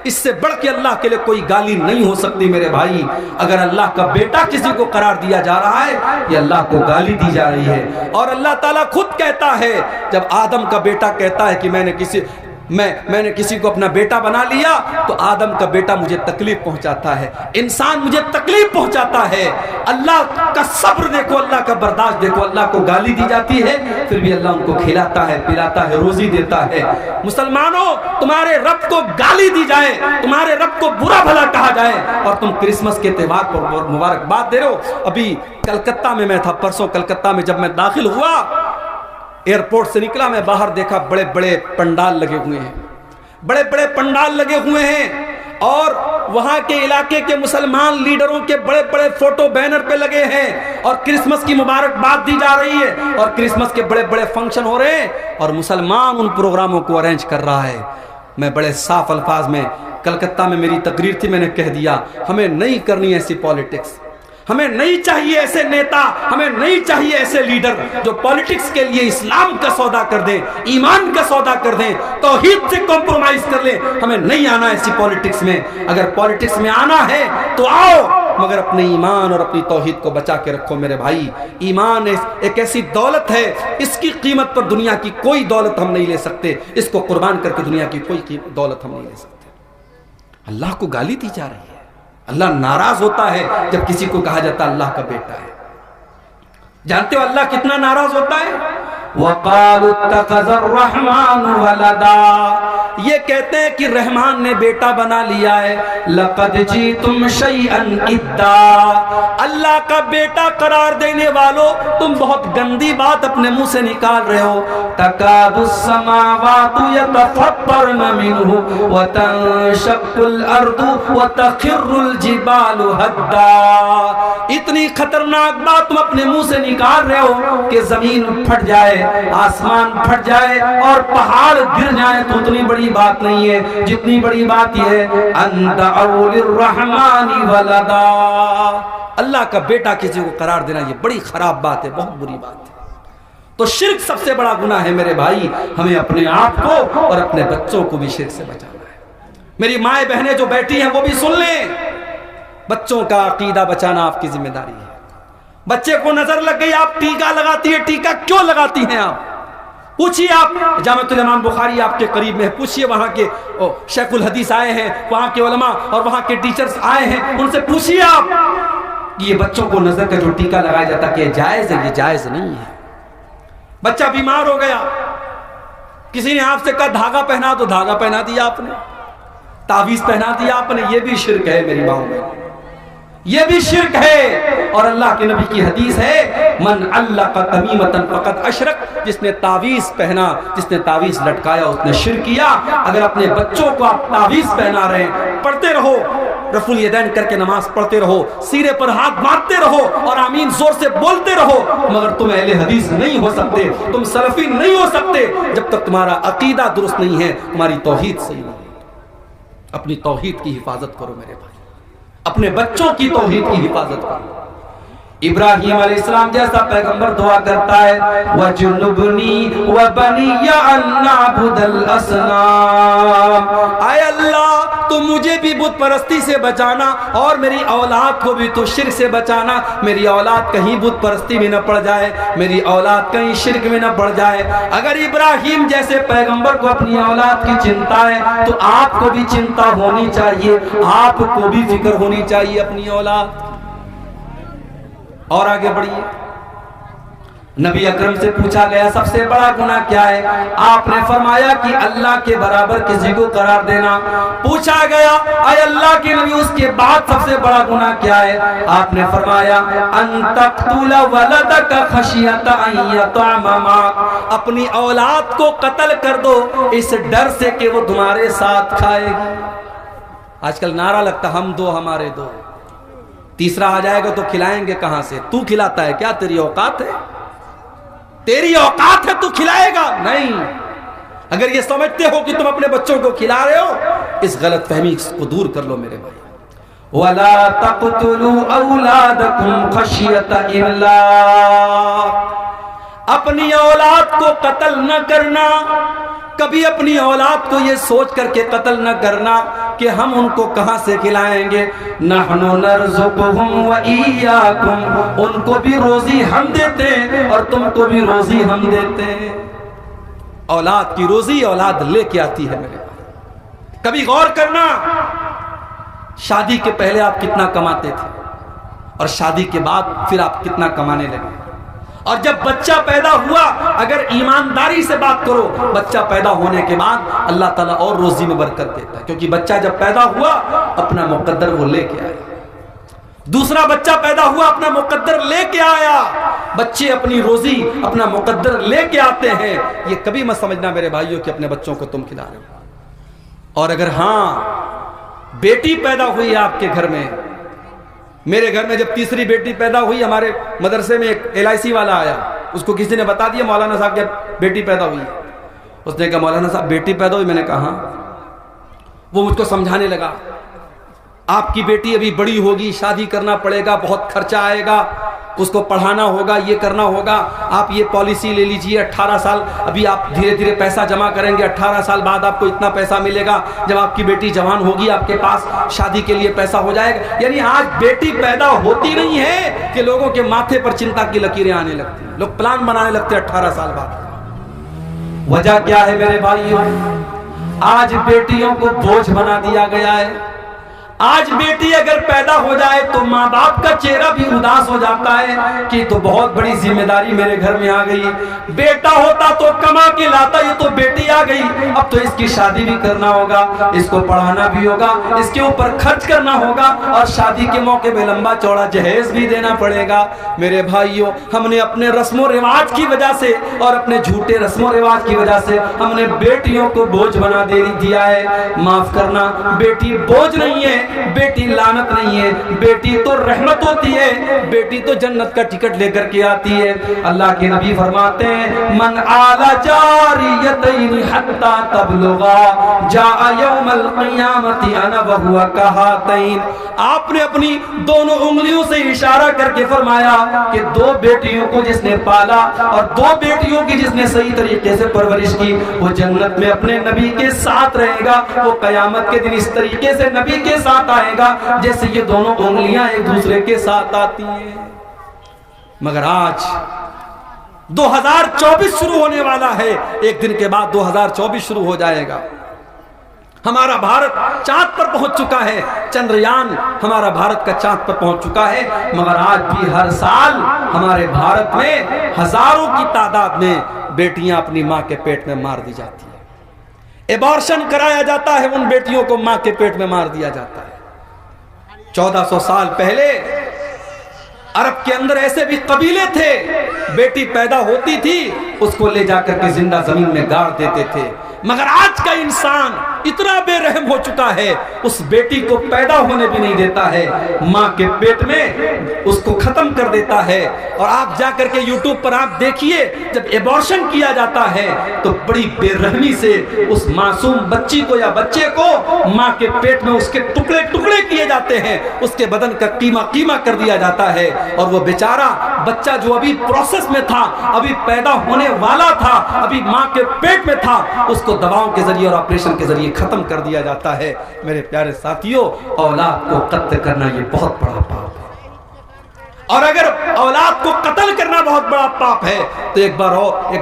اس سے بڑھ کے اللہ کے لیے کوئی گالی نہیں ہو سکتی میرے بھائی۔ اگر اللہ کا بیٹا کسی کو قرار دیا جا رہا ہے، یہ اللہ کو گالی دی جا رہی ہے۔ اور اللہ تعالیٰ خود کہتا ہے، جب آدم کا بیٹا کہتا ہے کہ میں نے کسی کو اپنا بیٹا بنا لیا، تو آدم کا بیٹا مجھے تکلیف پہنچاتا ہے، انسان مجھے تکلیف پہنچاتا ہے۔ اللہ کا صبر دیکھو، اللہ کا برداشت دیکھو۔ اللہ کو گالی دی جاتی ہے، پھر بھی اللہ ان کو کھلاتا ہے، پلاتا ہے، روزی دیتا ہے۔ مسلمانوں، تمہارے رب کو گالی دی جائے، تمہارے رب کو برا بھلا کہا جائے، اور تم کرسمس کے تہوار پر مبارکباد دے رہے ہو۔ ابھی کلکتہ میں تھا، پرسوں کلکتہ میں جب میں داخل ہوا، ایئرپورٹ سے نکلا، میں باہر دیکھا بڑے بڑے پنڈال لگے ہوئے ہیں، بڑے بڑے پنڈال لگے ہوئے ہیں، اور وہاں کے علاقے کے مسلمان لیڈروں کے بڑے بڑے فوٹو بینر پہ لگے ہیں، اور کرسمس کی مبارکباد دی جا رہی ہے، اور کرسمس کے بڑے بڑے فنکشن ہو رہے ہیں، اور مسلمان ان پروگراموں کو ارینج کر رہا ہے۔ میں بڑے صاف الفاظ میں، کلکتہ میں میری تقریر تھی، میں نے کہہ دیا ہمیں نہیں کرنی ایسی پالیٹکس، ہمیں نہیں چاہیے ایسے نیتا، ہمیں نہیں چاہیے ایسے لیڈر جو پالیٹکس کے لیے اسلام کا سودا کر دیں، ایمان کا سودا کر دیں، توحید سے کمپرومائز کر لیں۔ ہمیں نہیں آنا ایسی پالیٹکس میں۔ اگر پالیٹکس میں آنا ہے تو آؤ، مگر اپنے ایمان اور اپنی توحید کو بچا کے رکھو میرے بھائی۔ ایمان ایک ایسی دولت ہے، اس کی قیمت پر دنیا کی کوئی دولت ہم نہیں لے سکتے، اس کو قربان کر کے دنیا کی کوئی دولت ہم نہیں لے سکتے۔ اللہ کو گالی دی جا رہی ہے، اللہ ناراض ہوتا ہے جب کسی کو کہا جاتا اللہ کا بیٹا ہے۔ جانتے ہو اللہ کتنا ناراض ہوتا ہے؟ وَقَالُوا اتَّخَذَ الرَّحْمَنُ وَلَدًا، یہ کہتے ہیں کہ رحمان نے بیٹا بنا لیا ہے۔ لَقَدْ جِئْتُمْ شَيْئًا إِدًّا، اللہ کا بیٹا قرار دینے والوں، تم بہت گندی بات اپنے منہ سے نکال رہے ہو۔ تَكَادُ السَّمَاوَاتُ يَتَفَطَّرْنَ مِنْهُ وَتَنشَقُّ الْأَرْضُ وَتَخِرُّ الْجِبَالُ هَدًّا، اتنی خطرناک بات تم اپنے منہ سے نکال رہے ہو کہ زمین پھٹ جائے، آسمان پھٹ جائے اور پہاڑ گر جائیں تو اتنی بڑی بات نہیں ہے، جتنی بڑی بات یہ ہے ان دعوا للرحمن ولدا، اللہ کا بیٹا کسی کو قرار دینا یہ بڑی خراب بات ہے، بہت بری بات ہے۔ تو شرک سب سے بڑا گناہ ہے میرے بھائی، ہمیں اپنے آپ کو اور اپنے بچوں کو بھی شرک سے بچانا ہے۔ میری مائیں بہنیں جو بیٹھی ہیں وہ بھی سن لیں، بچوں کا عقیدہ بچانا آپ کی ذمہ داری ہے۔ بچے کو نظر لگ گئی، آپ ٹیکا لگاتی ہے، ٹیکا کیوں لگاتی ہیں آپ؟ پوچھئے، آپ جامعۃ الامام بخاری آپ کے قریب میں ہے، پوچھئے وہاں کے شیخ الحدیث آئے ہیں، وہاں کے علماء اور وہاں کے ٹیچرز آئے ہیں، ان سے پوچھئے آپ یہ بچوں کو نظر کا جو ٹیکا لگایا جاتا کہ یہ جائز ہے؟ یہ جائز نہیں ہے۔ بچہ بیمار ہو گیا، کسی نے آپ سے کہا دھاگا پہنا، تو دھاگا پہنا دیا آپ نے، تعویذ پہنا دیا آپ نے، یہ بھی شرک ہے میری ماں میں، یہ بھی شرک ہے۔ اور اللہ کے نبی کی حدیث ہے من علق تمیمۃ فقد اشرک، جس نے تعویذ پہنا، جس نے تعویذ لٹکایا اس نے شرک کیا۔ اگر اپنے بچوں کو آپ تعویذ پہنا رہے ہیں، پڑھتے رہو، رفع الیدین کر کے نماز پڑھتے رہو، سینے پر ہاتھ مارتے رہو اور آمین زور سے بولتے رہو، مگر تم اہل حدیث نہیں ہو سکتے، تم سلفی نہیں ہو سکتے جب تک تمہارا عقیدہ درست نہیں ہے، تمہاری توحید صحیح نہیں ہے۔ اپنی توحید کی حفاظت کرو میرے بھائی، اپنے بچوں کی توحید کی حفاظت کرو۔ ابراہیم علیہ السلام جیسا پیغمبر دعا کرتا ہے وَجُنُبْنِي وَبَنِيَّ أَن نَّعْبُدَ الْأَصْنَامَ، اے اللہ تو مجھے بھی بت پرستی سے بچانا اور میری اولاد کو بھی تو شرک سے بچانا، میری اولاد کہیں بت پرستی میں نہ پڑ جائے، میری اولاد کہیں شرک میں نہ پڑ جائے۔ اگر ابراہیم جیسے پیغمبر کو اپنی اولاد کی چنتا ہے تو آپ کو بھی چنتا ہونی چاہیے، آپ کو بھی فکر ہونی چاہیے اپنی اولاد۔ اور آگے بڑھیے، نبی اکرم سے پوچھا گیا سب سے بڑا گناہ کیا ہے؟ آپ نے فرمایا کہ اللہ کے برابر کسی کو قرار دینا۔ پوچھا گیا اے اللہ کے نبی اس کے بعد سب سے بڑا گناہ کیا ہے؟ آپ نے فرمایا ان تقتل ولدک خشیۃ ان یطعم معک، اپنی اولاد کو قتل کر دو اس ڈر سے کہ وہ تمہارے ساتھ کھائے گی۔ آج کل نعرہ لگتا ہم دو ہمارے دو، تیسرا آ جائے گا تو کھلائیں گے کہاں سے؟ تو کھلاتا ہے کیا؟ تیری اوقات ہے؟ تیری اوقات ہے تو کھلائے گا؟ نہیں۔ اگر یہ سمجھتے ہو کہ تم اپنے بچوں کو کھلا رہے ہو، اس غلط فہمی کو دور کر لو میرے بھائی۔ وَلَا تَقْتُلُوا أَوْلَادَكُمْ خَشْيَةَ إِمْلَاقٍ، اپنی اولاد کو قتل نہ کرنا، کبھی اپنی اولاد کو یہ سوچ کر کے قتل نہ کرنا کہ ہم ان کو کہاں سے کھلائیں گے۔ نحن نرزقهم وإياكم، ان کو بھی روزی ہم دیتے ہیں اور تم کو بھی روزی ہم دیتے ہیں۔ اولاد کی روزی اولاد لے کے آتی ہے میرے بھائی۔ کبھی غور کرنا، شادی کے پہلے آپ کتنا کماتے تھے اور شادی کے بعد پھر آپ کتنا کمانے لگے، اور جب بچہ پیدا ہوا، اگر ایمانداری سے بات کرو، بچہ پیدا ہونے کے بعد اللہ تعالیٰ اور روزی میں برکت دیتا ہے، کیونکہ بچہ جب پیدا ہوا اپنا مقدر وہ لے کے آیا۔ دوسرا بچہ پیدا ہوا، اپنا مقدر لے کے آیا۔ بچے اپنی روزی اپنا مقدر لے کے آتے ہیں۔ یہ کبھی مت سمجھنا میرے بھائیوں کہ اپنے بچوں کو تم کھلا رہے ہو۔ اور اگر ہاں بیٹی پیدا ہوئی آپ کے گھر میں، میرے گھر میں جب تیسری بیٹی پیدا ہوئی، ہمارے مدرسے میں ایک LIC والا آیا، اس کو کسی نے بتا دیا مولانا صاحب کی بیٹی پیدا ہوئی ہے۔ اس نے کہا مولانا صاحب بیٹی پیدا ہوئی؟ میں نے کہا ہاں۔ وہ مجھ کو سمجھانے لگا آپ کی بیٹی ابھی بڑی ہوگی، شادی کرنا پڑے گا، بہت خرچہ آئے گا، اس کو پڑھانا ہوگا، یہ کرنا ہوگا، آپ یہ پالیسی لے لیجئے 18 سال، ابھی آپ دھیرے دھیرے پیسہ جمع کریں گے، 18 سال بعد آپ کو اتنا پیسہ ملے گا، جب آپ کی بیٹی جوان ہوگی آپ کے پاس شادی کے لیے پیسہ ہو جائے گا۔ یعنی آج بیٹی پیدا ہوتی نہیں ہے کہ لوگوں کے ماتھے پر چنتا کی لکیریں آنے لگتی ہیں، لوگ پلان بنانے لگتے ہیں 18 سال بعد۔ وجہ کیا ہے میرے بھائیوں؟ آج بیٹیوں کو بوجھ بنا دیا گیا ہے۔ آج بیٹی اگر پیدا ہو جائے تو ماں باپ کا چہرہ بھی اداس ہو جاتا ہے کہ تو بہت بڑی ذمہ داری میرے گھر میں آ گئی۔ بیٹا ہوتا تو کما کے لاتا، یہ تو بیٹی آ گئی، اب تو اس کی شادی بھی کرنا ہوگا، اس کو پڑھانا بھی ہوگا، اس کے اوپر خرچ کرنا ہوگا، اور شادی کے موقع پہ لمبا چوڑا جہیز بھی دینا پڑے گا۔ میرے بھائیوں، ہم نے اپنے رسم و رواج کی وجہ سے اور اپنے جھوٹے رسم و رواج کی وجہ سے ہم نے بیٹیوں کو بوجھ بنا دیا ہے۔ معاف کرنا، بیٹی بوجھ نہیں ہے، بیٹی لعنت نہیں ہے، بیٹی تو رحمت ہوتی ہے، بیٹی تو جنت کا ٹکٹ لے کر کے آتی ہے۔ اللہ کے نبی فرماتے ہیں من آل جاریتین حتی تبلغا جاء یوم القیامت انا وہو کہاتین۔ آپ نے اپنی دونوں انگلیوں سے اشارہ کر کے فرمایا کہ 2 بیٹیوں کو جس نے پالا اور 2 بیٹیوں کی جس نے صحیح طریقے سے پرورش کی، وہ جنت میں اپنے نبی کے ساتھ رہے گا، وہ قیامت کے دن اس طریقے سے نبی کے ساتھ آئے گا جیسے یہ دونوں انگلیاں ایک دوسرے کے ساتھ آتی ہیں۔ مگر آج 2024 شروع ہونے والا ہے، ایک دن کے بعد 2024 شروع ہو جائے گا۔ ہمارا بھارت چاند پر پہنچ چکا ہے، چندریان ہمارا بھارت کا چاند پر پہنچ چکا ہے، مگر آج بھی ہر سال ہمارے بھارت میں ہزاروں کی تعداد میں بیٹیاں اپنی ماں کے پیٹ میں مار دی جاتی ہیں۔ ایبارشن کرایا جاتا ہے، ان بیٹیوں کو ماں کے پیٹ میں مار دیا جاتا ہے۔ 1400 سال پہلے عرب کے اندر ایسے بھی قبیلے تھے، بیٹی پیدا ہوتی تھی اس کو لے جا کر کے زندہ زمین میں گاڑ دیتے تھے۔ مگر آج کا انسان اتنا بے رحم ہو چکا ہے، اس بیٹی کو پیدا ہونے بھی نہیں دیتا ہے، ماں کے پیٹ میں اس کو ختم کر دیتا ہے۔ اور آپ جا کر کے یوٹیوب پر آپ دیکھیے، جب ایبارشن کیا جاتا ہے تو بڑی بے رحمی سے اس معصوم بچی کو یا بچے کو ماں کے پیٹ میں اس کے ٹکڑے ٹکڑے کیے جاتے ہیں، اس کے بدن کا قیمہ کر دیا جاتا ہے، اور وہ بیچارہ بچہ جو ابھی پروسیس میں تھا، ابھی پیدا ہونے والا تھا، ابھی ماں کے پیٹ میں تھا، اس کو دواؤں کے ذریعے اور آپریشن کے ذریعے ختم کر دیا جاتا ہے۔ میرے پیارے ساتھیوں، اولاد کو قتل کرنا یہ بہت بڑا پاپ ہے، اور اگر اولاد کو قتل کرنا بہت بڑا پاپ ہے تو ایک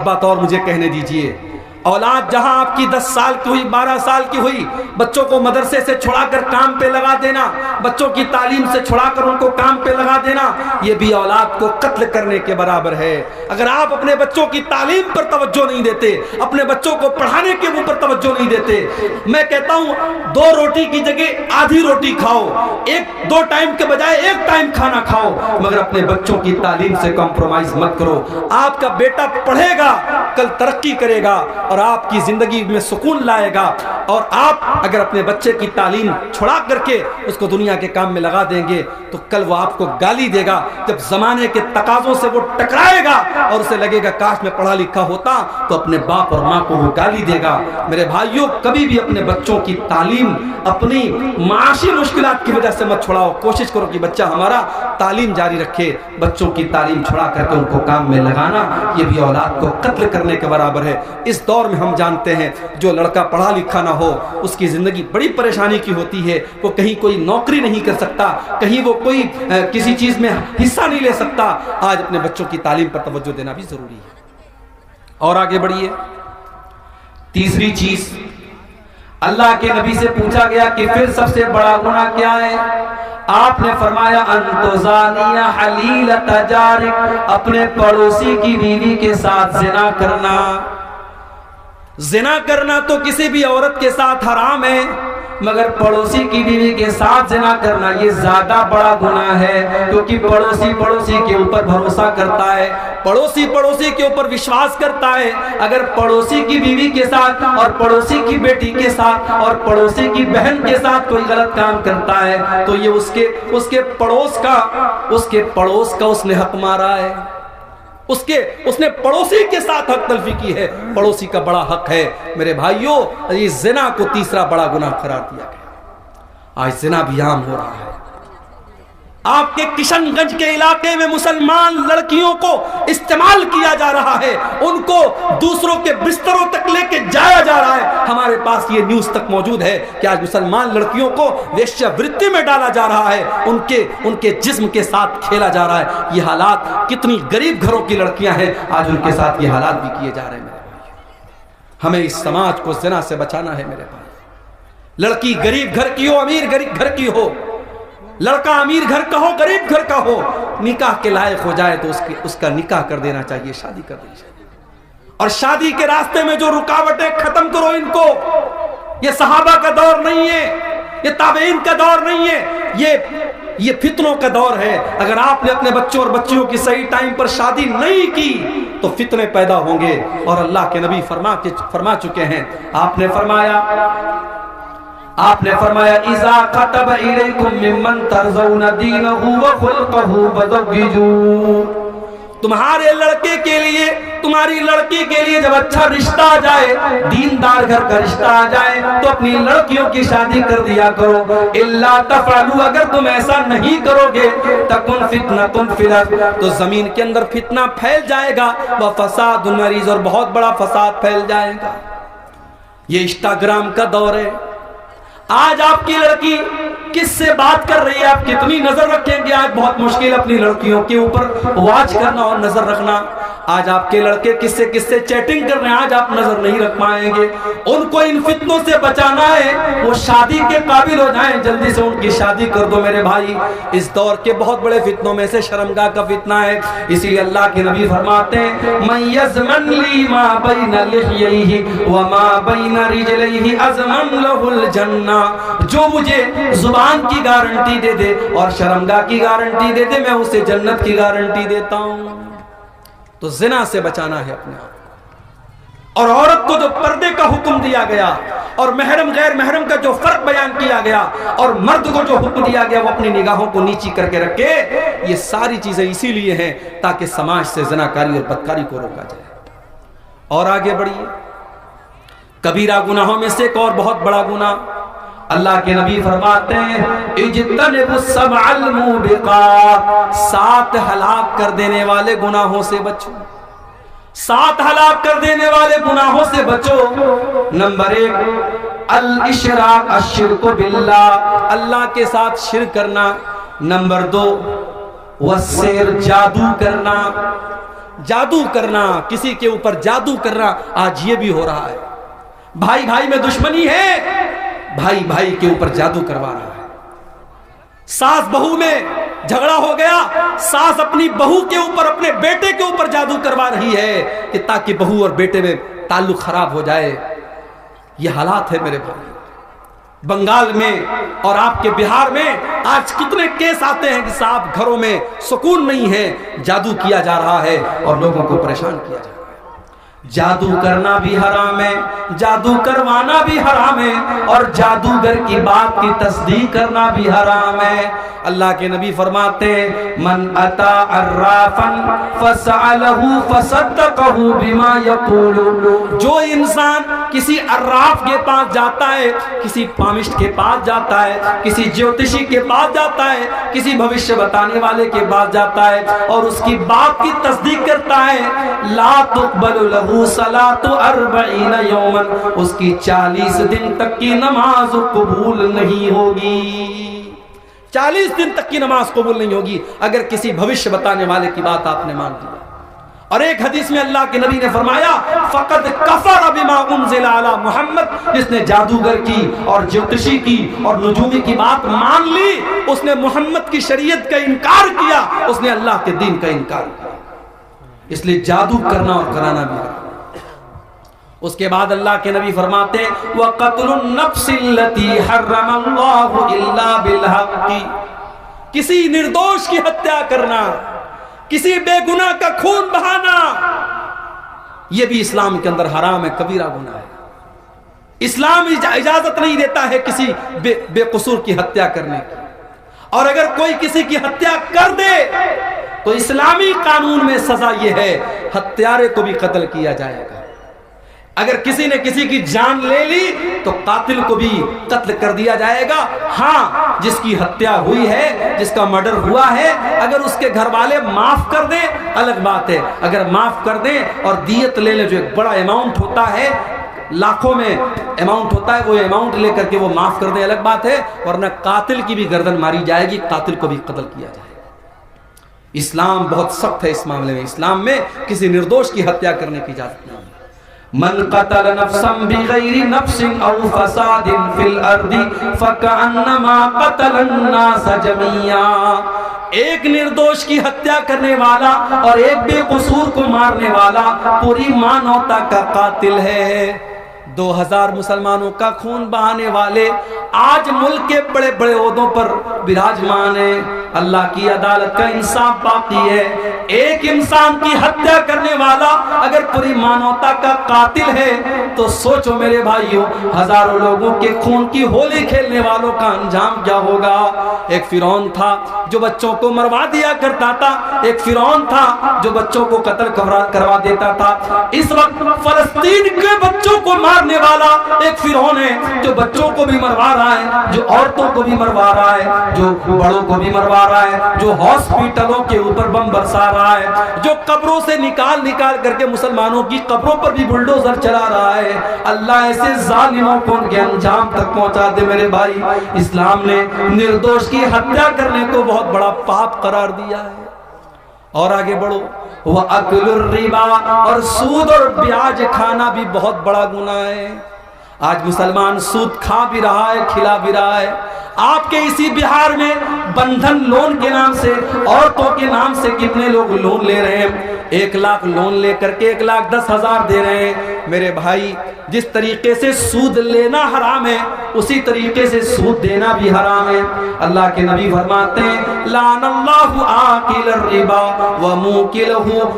بات اور مجھے کہنے دیجئے، اولاد جہاں آپ کی 10 سال کی ہوئی 12 سال کی ہوئی، بچوں کو مدرسے سے چھڑا کر کام پہ لگا دینا، بچوں کی تعلیم سے چھڑا کر ان کو کام پہ لگا دینا، یہ بھی اولاد کو قتل کرنے کے برابر ہے۔ اگر آپ اپنے بچوں کی تعلیم پر توجہ نہیں دیتے، اپنے بچوں کو پڑھانے کے اوپر توجہ نہیں دیتے، میں کہتا ہوں 2 روٹی کی جگہ آدھی روٹی کھاؤ، 2 ٹائم کے بجائے 1 ٹائم کھانا کھاؤ، مگر اپنے بچوں کی تعلیم سے کمپرومائز مت کرو۔ آپ کا بیٹا پڑھے گا، کل ترقی کرے گا اور آپ کی زندگی میں سکون لائے گا، اور آپ اگر اپنے بچے کی تعلیم چھڑا کر کے اس کو دنیا کے کام میں لگا دیں گے تو کل وہ آپ کو گالی دے گا۔ جب زمانے کے تقاضوں سے وہ ٹکرائے گا اور اسے لگے گا کاش میں پڑھا لکھا ہوتا، تو اپنے باپ اور ماں کو وہ گالی دے گا۔ میرے بھائیوں، کبھی بھی اپنے بچوں کی تعلیم اپنی معاشی مشکلات کی وجہ سے مت چھڑاؤ۔ کوشش کرو کہ بچہ ہمارا تعلیم جاری رکھے۔ بچوں کی تعلیم چھڑا کر کے ان کو کام میں لگانا، یہ بھی اولاد کو قتل کرنے کے برابر ہے۔ اس دور میں ہم جانتے ہیں جو لڑکا پڑھا لکھا نہ ہو اس کی زندگی بڑی پریشانی کی ہوتی ہے، وہ کہیں کوئی نوکری نہیں کر سکتا، کہیں وہ کوئی کسی چیز میں حصہ نہیں لے سکتا۔ آج اپنے بچوں کی تعلیم پر توجہ دینا بھی ضروری ہے۔ اور آگے بڑھیے، تیسری چیز، اللہ کے نبی سے پوچھا گیا کہ پھر سب سے بڑا گناہ کیا ہے؟ آپ نے فرمایا انتظانیہ حلیلۃ جارک، اپنے پڑوسی کی بیوی کے ساتھ زنا کرنا۔ زنا کرنا تو کسی بھی عورت کے ساتھ حرام ہے، مگر پڑوسی کی بیوی کے ساتھ زنا کرنا یہ زیادہ بڑا گناہ ہے، کیونکہ پڑوسی کے اوپر بھروسہ کرتا ہے، پڑوسی کے اوپر وشواس کرتا ہے۔ اگر پڑوسی کی بیوی کے ساتھ اور پڑوسی کی بیٹی کے ساتھ اور پڑوسی کی بہن کے ساتھ کوئی غلط کام کرتا ہے تو یہ اس کے پڑوس کا اس نے حق مارا ہے، اس نے پڑوسی کے ساتھ حق تلفی کی ہے۔ پڑوسی کا بڑا حق ہے۔ میرے بھائیوں، یہ زنا کو تیسرا بڑا گناہ قرار دیا گیا۔ آج زنا بھی عام ہو رہا ہے۔ آپ کے کشن گنج کے علاقے میں مسلمان لڑکیوں کو استعمال کیا جا رہا ہے، ان کو دوسروں کے بستروں تک لے کے جایا جا رہا ہے۔ ہمارے پاس یہ نیوز تک موجود ہے کہ آج مسلمان لڑکیوں کو ویشیا ورتی میں ڈالا جا رہا ہے، ان کے جسم کے ساتھ کھیلا جا رہا ہے۔ یہ حالات، کتنی غریب گھروں کی لڑکیاں ہیں، آج ان کے ساتھ یہ حالات بھی کیے جا رہے ہیں۔ میرے بھائی، ہمیں اس سماج کو زنا سے بچانا ہے۔ میرے بھائی، لڑکی غریب گھر کی ہو، امیر گھر کی ہو، لڑکا امیر گھر کا ہو، غریب گھر کا ہو، نکاح کے لائق ہو جائے تو اس کا نکاح کر دینا چاہیے، شادی کر دینی چاہیے۔ اور شادی کے راستے میں جو رکاوٹیں، ختم کرو ان کو۔ یہ صحابہ کا دور نہیں ہے، یہ تابعین کا دور نہیں ہے، یہ فتنوں کا دور ہے۔ اگر آپ نے اپنے بچوں اور بچیوں کی صحیح ٹائم پر شادی نہیں کی تو فتنے پیدا ہوں گے، اور اللہ کے نبی فرما چکے ہیں۔ آپ نے فرمایا اذا كتب الیکم ممن ترضون دینہ وخلقہ فزوجوہ، تمہارے لڑکے کے لیے، تمہاری لڑکی کے لیے جب اچھا رشتہ آ جائے، دیندار گھر کا رشتہ آ جائے تو اپنی لڑکیوں کی شادی کر دیا کرو۔ الا تفعلوا، اگر تم ایسا نہیں کرو گے، تکن فتنۃ فی الارض، تو زمین کے اندر فتنہ پھیل جائے گا، وفساد مریض، اور بہت بڑا فساد پھیل جائے گا۔ یہ انسٹاگرام کا دور ہے۔ آج آپ کی لڑکی کس سے بات کر رہی ہے، آپ کتنی نظر رکھیں گے؟ آج بہت مشکل اپنی لڑکیوں کے اوپر واچ کرنا اور نظر رکھنا۔ آج آپ کے لڑکے کس سے چیٹنگ کر رہے ہیں، آج آپ نظر نہیں رکھ پائیں گے۔ ان کو ان فتنوں سے بچانا ہے، وہ شادی کے قابل ہو جائیں، جلدی سے ان کی شادی کر دو۔ میرے بھائی، اس دور کے بہت بڑے فتنوں میں سے شرمگاہ کا فتنہ ہے۔ اسی لیے اللہ کے نبی فرماتے ہیں من یضمن لی ما بین لحییہ وما بین رجلیہ اضمن لہ الجنہ، جو مجھے زبان کی گارنٹی دے دے اور شرمگاہ کی گارنٹی دے دے، میں اسے جنت کی گارنٹی دیتا ہوں۔ تو زنا سے بچانا ہے اپنے آپ۔ اور عورت کو جو پردے کا حکم دیا گیا اور محرم غیر محرم کا جو فرق بیان کیا گیا اور مرد کو جو حکم دیا گیا وہ اپنی نگاہوں کو نیچی کر کے رکھے، یہ ساری چیزیں اسی لیے ہیں تاکہ سماج سے زناکاری اور بدکاری کو روکا جائے۔ اور آگے بڑھیے، کبیرہ گناہوں میں سے ایک اور بہت بڑا گناہ، اللہ کے نبی فرماتے ہیں اجتنبوا السبع الموبقات، 7 ہلاک کر دینے والے گناہوں سے بچو، 7 ہلاک کر دینے والے گناہوں سے بچو۔ نمبر 1 الاشراک، الشرک باللہ، اللہ کے ساتھ شرک کرنا۔ نمبر 2 والسحر، جادو کرنا۔ جادو کرنا، کسی کے اوپر جادو کرنا، آج یہ بھی ہو رہا ہے۔ بھائی بھائی میں دشمنی ہے، بھائی بھائی کے اوپر جادو کروا رہا ہے۔ ساس بہو میں جھگڑا ہو گیا، ساس اپنی بہو کے اوپر، اپنے بیٹے کے اوپر جادو کروا رہی ہے کہ تاکہ بہو اور بیٹے میں تعلق خراب ہو جائے۔ یہ حالات ہے میرے بھائی۔ بنگال میں اور آپ کے بہار میں آج کتنے کیس آتے ہیں کہ صاحب گھروں میں سکون نہیں ہے، جادو کیا جا رہا ہے اور لوگوں کو پریشان کیا جا رہا ہے۔ جادو کرنا بھی حرام ہے، جادو کروانا بھی حرام ہے، اور جادوگر کی بات کی تصدیق کرنا بھی حرام ہے۔ اللہ کے نبی فرماتے ہیں من اتا عرافا فسألہ فصدقہ بما یقول، جو انسان کسی عراف کے پاس جاتا ہے، کسی پامشٹ کے پاس جاتا ہے، کسی جیوتشی کے پاس جاتا ہے، کسی بھوشیہ بتانے والے کے پاس جاتا ہے اور اس کی بات کی تصدیق کرتا ہے، لا تقبل لہ صلاۃ 40 یوما، اس کی 40 دن تک کی نماز قبول نہیں ہوگی۔ 40 دن تک کی نماز قبول نہیں ہوگی اگر کسی بھوشیہ بتانے والے کی بات آپ نے مان لی۔ اور ایک حدیث میں اللہ کے نبی نے فرمایا فقد کفر بما انزل علی محمد، جس نے جادوگر کی اور جوتشی کی اور نجومی کی بات مان لی، اس نے محمد کی شریعت کا انکار کیا، اس نے اللہ کے دین کا انکار کیا۔ اس لیے جادو کرنا اور کرانا بھی ہے۔ اس کے بعد اللہ کے نبی فرماتے ہیں وَقَتْلُ النَّفْسِ الَّتِي حَرَّمَ اللَّهُ إِلَّا بِالْحَقِّ، کسی نردوش کی ہتیا کرنا، کسی بے گناہ کا خون بہانا، یہ بھی اسلام کے اندر حرام ہے، کبیرہ گناہ ہے۔ اسلام اجازت نہیں دیتا ہے کسی بے قصور کی ہتیا کرنے کی، اور اگر کوئی کسی کی ہتیا کر دے تو اسلامی قانون میں سزا یہ ہے ہتھیارے کو بھی قتل کیا جائے گا۔ اگر کسی نے کسی کی جان لے لی تو قاتل کو بھی قتل کر دیا جائے گا۔ ہاں جس کی ہتیا ہوئی ہے، جس کا مرڈر ہوا ہے، اگر اس کے گھر والے معاف کر دیں الگ بات ہے، اگر معاف کر دیں اور دیت لے لیں جو ایک بڑا اماؤنٹ ہوتا ہے، لاکھوں میں اماؤنٹ ہوتا ہے، وہ اماؤنٹ لے کر کے وہ معاف کر دیں الگ بات ہے، ورنہ قاتل کی بھی گردن ماری جائے گی، قاتل کو بھی قتل کیا جائے گا۔ اسلام بہت سخت ہے اس معاملے میں، اسلام میں کسی نردوش کی ہتیا کرنے کی اجازت نہیں ہے۔ من قتل نفسا بغیر نفس او فساد فی الارض فکأنما قتل الناس جميعا، ایک نردوش کی ہتیا کرنے والا اور ایک بے قصور کو مارنے والا پوری مانوتا کا قاتل ہے۔ 2000 مسلمانوں کا خون بہانے والے آج ملک کے بڑے بڑے عہدوں پر براجمان ہیں۔ اللہ کی عدالت کا انصاف باقی ہے۔ ایک انسان کی ہتیا کرنے والا اگر پوری مانوتا کا قاتل ہے تو سوچو میرے بھائیوں، ہزاروں لوگوں کے خون کی ہولی کھیلنے والوں کا انجام کیا ہوگا۔ ایک فرعون تھا جو بچوں کو مروا دیا کرتا تھا، ایک فرعون تھا جو بچوں کو قتل کروا دیتا تھا۔ اس وقت فلسطین کے بچوں کو مارنے والا ایک فرعون ہے جو بچوں کو بھی مروا رہا ہے، جو عورتوں کو بھی مروا رہا ہے، جو بڑوں کو بھی مروا رہا ہے، جو ہاسپٹلوں کے اوپر بم برسا رہا ہے، جو قبروں سے نکال کر کے مسلمانوں کی قبروں پر بھی بلڈوزر چلا رہا ہے۔ اللہ ایسے ظالموں کو ان کے انجام تک پہنچا دے میرے بھائی۔ اسلام نے نردوش کی ہتیا کرنے کو بہت بڑا پاپ قرار دیا ہے۔ اور آگے بڑھو، وَأَكْلُ الرِّبَا، اور سود اور بیاج کھانا بھی بہت بڑا گناہ ہے۔ آج مسلمان سود کھا بھی رہا ہے، کھلا بھی رہا ہے۔ آپ کے اسی بہار میں بندھن لون کے نام سے، عورتوں کے نام سے کتنے لوگ لون لے رہے ہیں، 1 لاکھ لون لے کر کے 1,10,000 دے رہے ہیں۔ میرے بھائی جس طریقے سے سود لینا حرام ہے اسی طریقے سے سود دینا بھی حرام ہے۔ اللہ کے نبی فرماتے ہیں لعن اللہ آکل الربا وموکلہ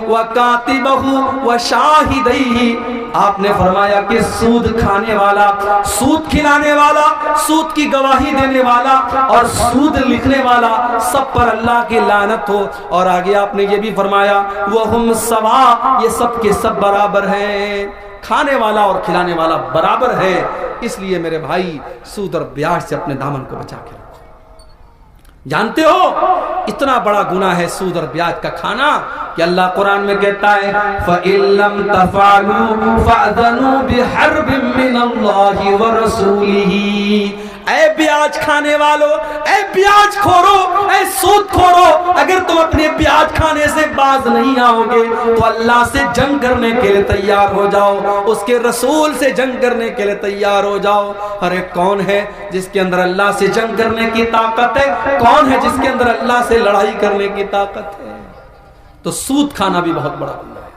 وکاتبہ وشاہدیہ، آپ نے فرمایا کہ سود کھانے والا، سود کھلانے والا، سود کی گواہی دینے والا اور سود لکھنے والا، سب پر اللہ کی لعنت ہو۔ اور آگے آپ نے یہ بھی فرمایا وہم سوا، یہ سب کے سب برابر ہیں، کھانے والا اور کھلانے والا برابر ہے۔ اس لیے میرے بھائی سود اور بیاج سے اپنے دامن کو بچا کے رکھو۔ جانتے ہو اتنا بڑا گناہ ہے سود اور بیاج کا کھانا کہ اللہ قرآن میں کہتا ہے فَإِن لَمْ تَفْعَلُوا فَأْذَنُوا بِحَرْبٍ مِّنَ اللَّهِ وَرَسُولِهِ، اے بیاج کھانے والو، اے بیاج خورو، اے سود خورو، اگر تم اپنے بیاج کھانے سے باز نہیں آؤ گے تو اللہ سے جنگ کرنے کے لیے تیار ہو جاؤ، اس کے رسول سے جنگ کرنے کے لیے تیار ہو جاؤ۔ ارے کون ہے جس کے اندر اللہ سے جنگ کرنے کی طاقت ہے؟ کون ہے جس کے اندر اللہ سے لڑائی کرنے کی طاقت ہے؟ تو سود کھانا بھی بہت بڑا گناہ ہے۔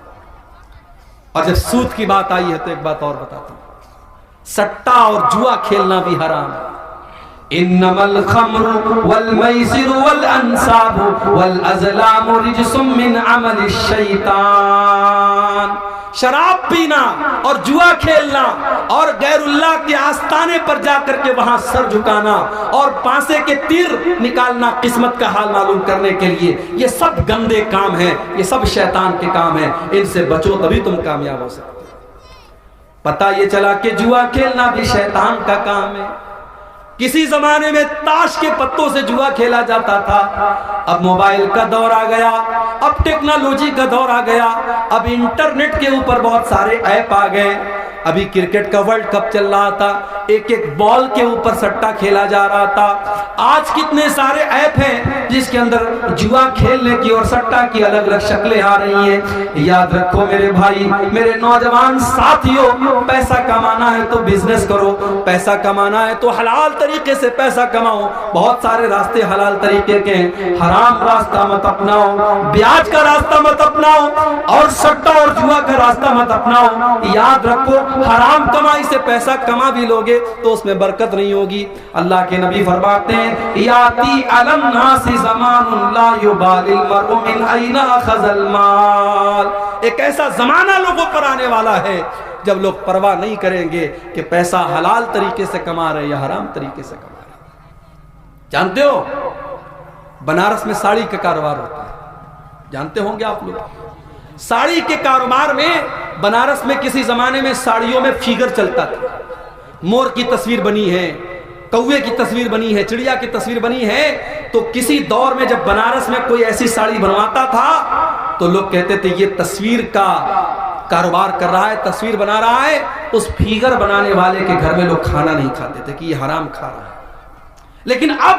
اور جب سود کی بات آئی ہے تو ایک بات اور بتاتا ہوں، سٹا اور جوا کھیلنا بھی حرام ہے۔ انما الخمر والمیسر والانصاب والازلام رجس من عمل الشیطان، شراب پینا اور جوا کھیلنا اور غیر اللہ کے آستانے پر جا کر کے وہاں سر جھکانا اور پانسے کے تیر نکالنا قسمت کا حال معلوم کرنے کے لیے، یہ سب گندے کام ہیں، یہ سب شیطان کے کام ہیں، ان سے بچو تبھی تم کامیاب ہو سکتے۔ پتہ یہ چلا کہ جوا کھیلنا بھی شیطان کا کام ہے۔ کسی زمانے میں تاش کے پتوں سے جوا کھیلا جاتا تھا، اب موبائل کا دور آ گیا، اب ٹیکنالوجی کا دور آ گیا، اب انٹرنیٹ کے اوپر بہت سارے ایپ آ گئے۔ ابھی کرکٹ کا ورلڈ کپ چل رہا تھا، ایک ایک بال کے اوپر سٹا کھیلا جا رہا تھا۔ آج کتنے سارے ایپ ہیں جس کے اندر جوا کھیلنے کی اور سٹا کی الگ الگ شکلیں آ رہی ہیں۔ یاد رکھو میرے بھائی، میرے نوجوان ساتھیوں، پیسہ کمانا ہے تو بزنس کرو، پیسہ کمانا ہے تو حلال طریقے سے پیسہ کماؤ۔ بہت سارے راستے حلال طریقے کے ہیں، حرام راستہ مت اپناؤ، بیاج کا راستہ مت اپناؤ اور سٹا اور جوا کا راستہ مت اپناؤ۔ یاد رکھو حرام کمائی سے پیسہ کما بھی لوگے تو اس میں برکت نہیں ہوگی۔ اللہ کے نبی فرماتے ہیں یاتی علی الناس زمان لا یبالی المرء من این اخذ المال، ایک ایسا زمانہ لوگوں پر آنے والا ہے جب لوگ پرواہ نہیں کریں گے کہ پیسہ حلال طریقے سے کما رہے یا حرام طریقے سے کما رہے۔ جانتے ہو بنارس میں ساڑی کا کاروبار ہوتا ہے، جانتے ہوں گے آپ لوگ؟ ساڑی کے کاروبار میں بنارس میں کسی زمانے میں ساڑیوں میں فیگر چلتا تھا، مور کی تصویر بنی ہے، کوے کی تصویر بنی ہے، چڑیا کی تصویر بنی ہے۔ تو کسی دور میں جب بنارس میں کوئی ایسی ساڑی بنواتا تھا تو لوگ کہتے تھے یہ تصویر کا کاروبار کر رہا ہے، تصویر بنا رہا ہے۔ اس فیگر بنانے والے کے گھر میں لوگ کھانا نہیں کھاتے تھے کہ یہ حرام کھا رہا ہے۔ لیکن اب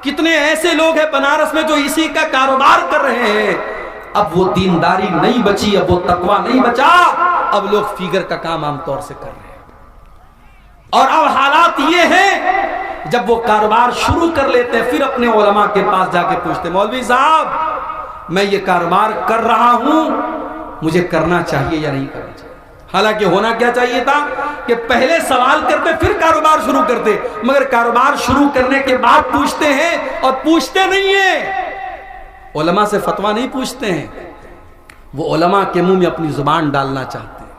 کتنے ایسے لوگ ہیں بنارس میں جو اسی کا کاروبار کر رہے ہیں۔ اب وہ دینداری نہیں بچی، اب وہ تقوی نہیں بچا، اب لوگ فیگر کا کام عام طور سے کر رہے ہیں۔ اور اب حالات یہ ہیں جب وہ کاروبار شروع کر لیتے ہیں پھر اپنے علماء کے پاس جا کے پوچھتے ہیں مولوی صاحب میں یہ کاروبار کر رہا ہوں، مجھے کرنا چاہیے یا نہیں کرنا چاہیے؟ حالانکہ ہونا کیا چاہیے تھا کہ پہلے سوال کرتے پھر کاروبار شروع کرتے، مگر کاروبار شروع کرنے کے بعد پوچھتے ہیں اور پوچھتے نہیں ہیں۔ علماء سے فتویٰ نہیں پوچھتے ہیں، وہ علماء کے منہ میں اپنی زبان ڈالنا چاہتے ہیں۔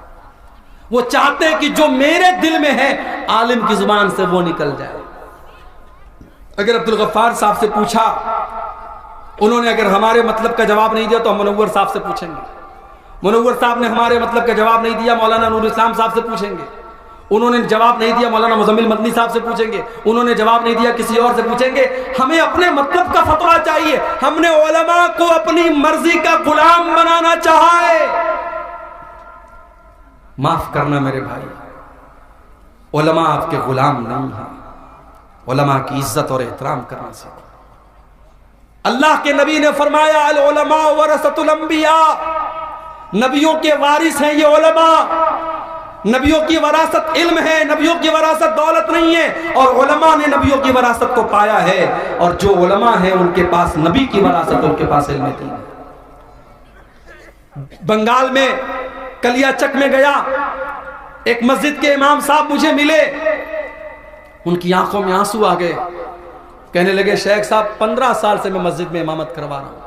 وہ چاہتے ہیں کہ جو میرے دل میں ہے عالم کی زبان سے وہ نکل جائے۔ اگر عبدالغفار صاحب سے پوچھا، انہوں نے اگر ہمارے مطلب کا جواب نہیں دیا تو ہم منور صاحب سے پوچھیں گے۔ منور صاحب نے ہمارے مطلب کا جواب نہیں دیا، مولانا نور اسلام صاحب سے پوچھیں گے۔ انہوں نے جواب نہیں دیا، مولانا مزمل مدنی صاحب سے پوچھیں گے۔ انہوں نے جواب نہیں دیا، کسی اور سے پوچھیں گے۔ ہمیں اپنے مطلب کا فتویٰ چاہیے۔ ہم نے علماء کو اپنی مرضی کا غلام بنانا چاہا ہے۔ معاف کرنا میرے بھائی، علماء آپ کے غلام نہیں ہیں، علماء کی عزت اور احترام کرنا سیکھو۔ اللہ کے نبی نے فرمایا العلماء ورثۃ الانبیاء، نبیوں کے وارث ہیں یہ علماء۔ نبیوں کی وراثت علم ہے، نبیوں کی وراثت دولت نہیں ہے، اور علماء نے نبیوں کی وراثت کو پایا ہے، اور جو علماء ہیں ان کے پاس نبی کی وراثت، ان کے پاس علم دین ہے۔ بنگال میں کلیا چک میں گیا، ایک مسجد کے امام صاحب مجھے ملے، ان کی آنکھوں میں آنسو آ گئے، کہنے لگے شیخ صاحب 15 سال سے میں مسجد میں امامت کروا رہا ہوں،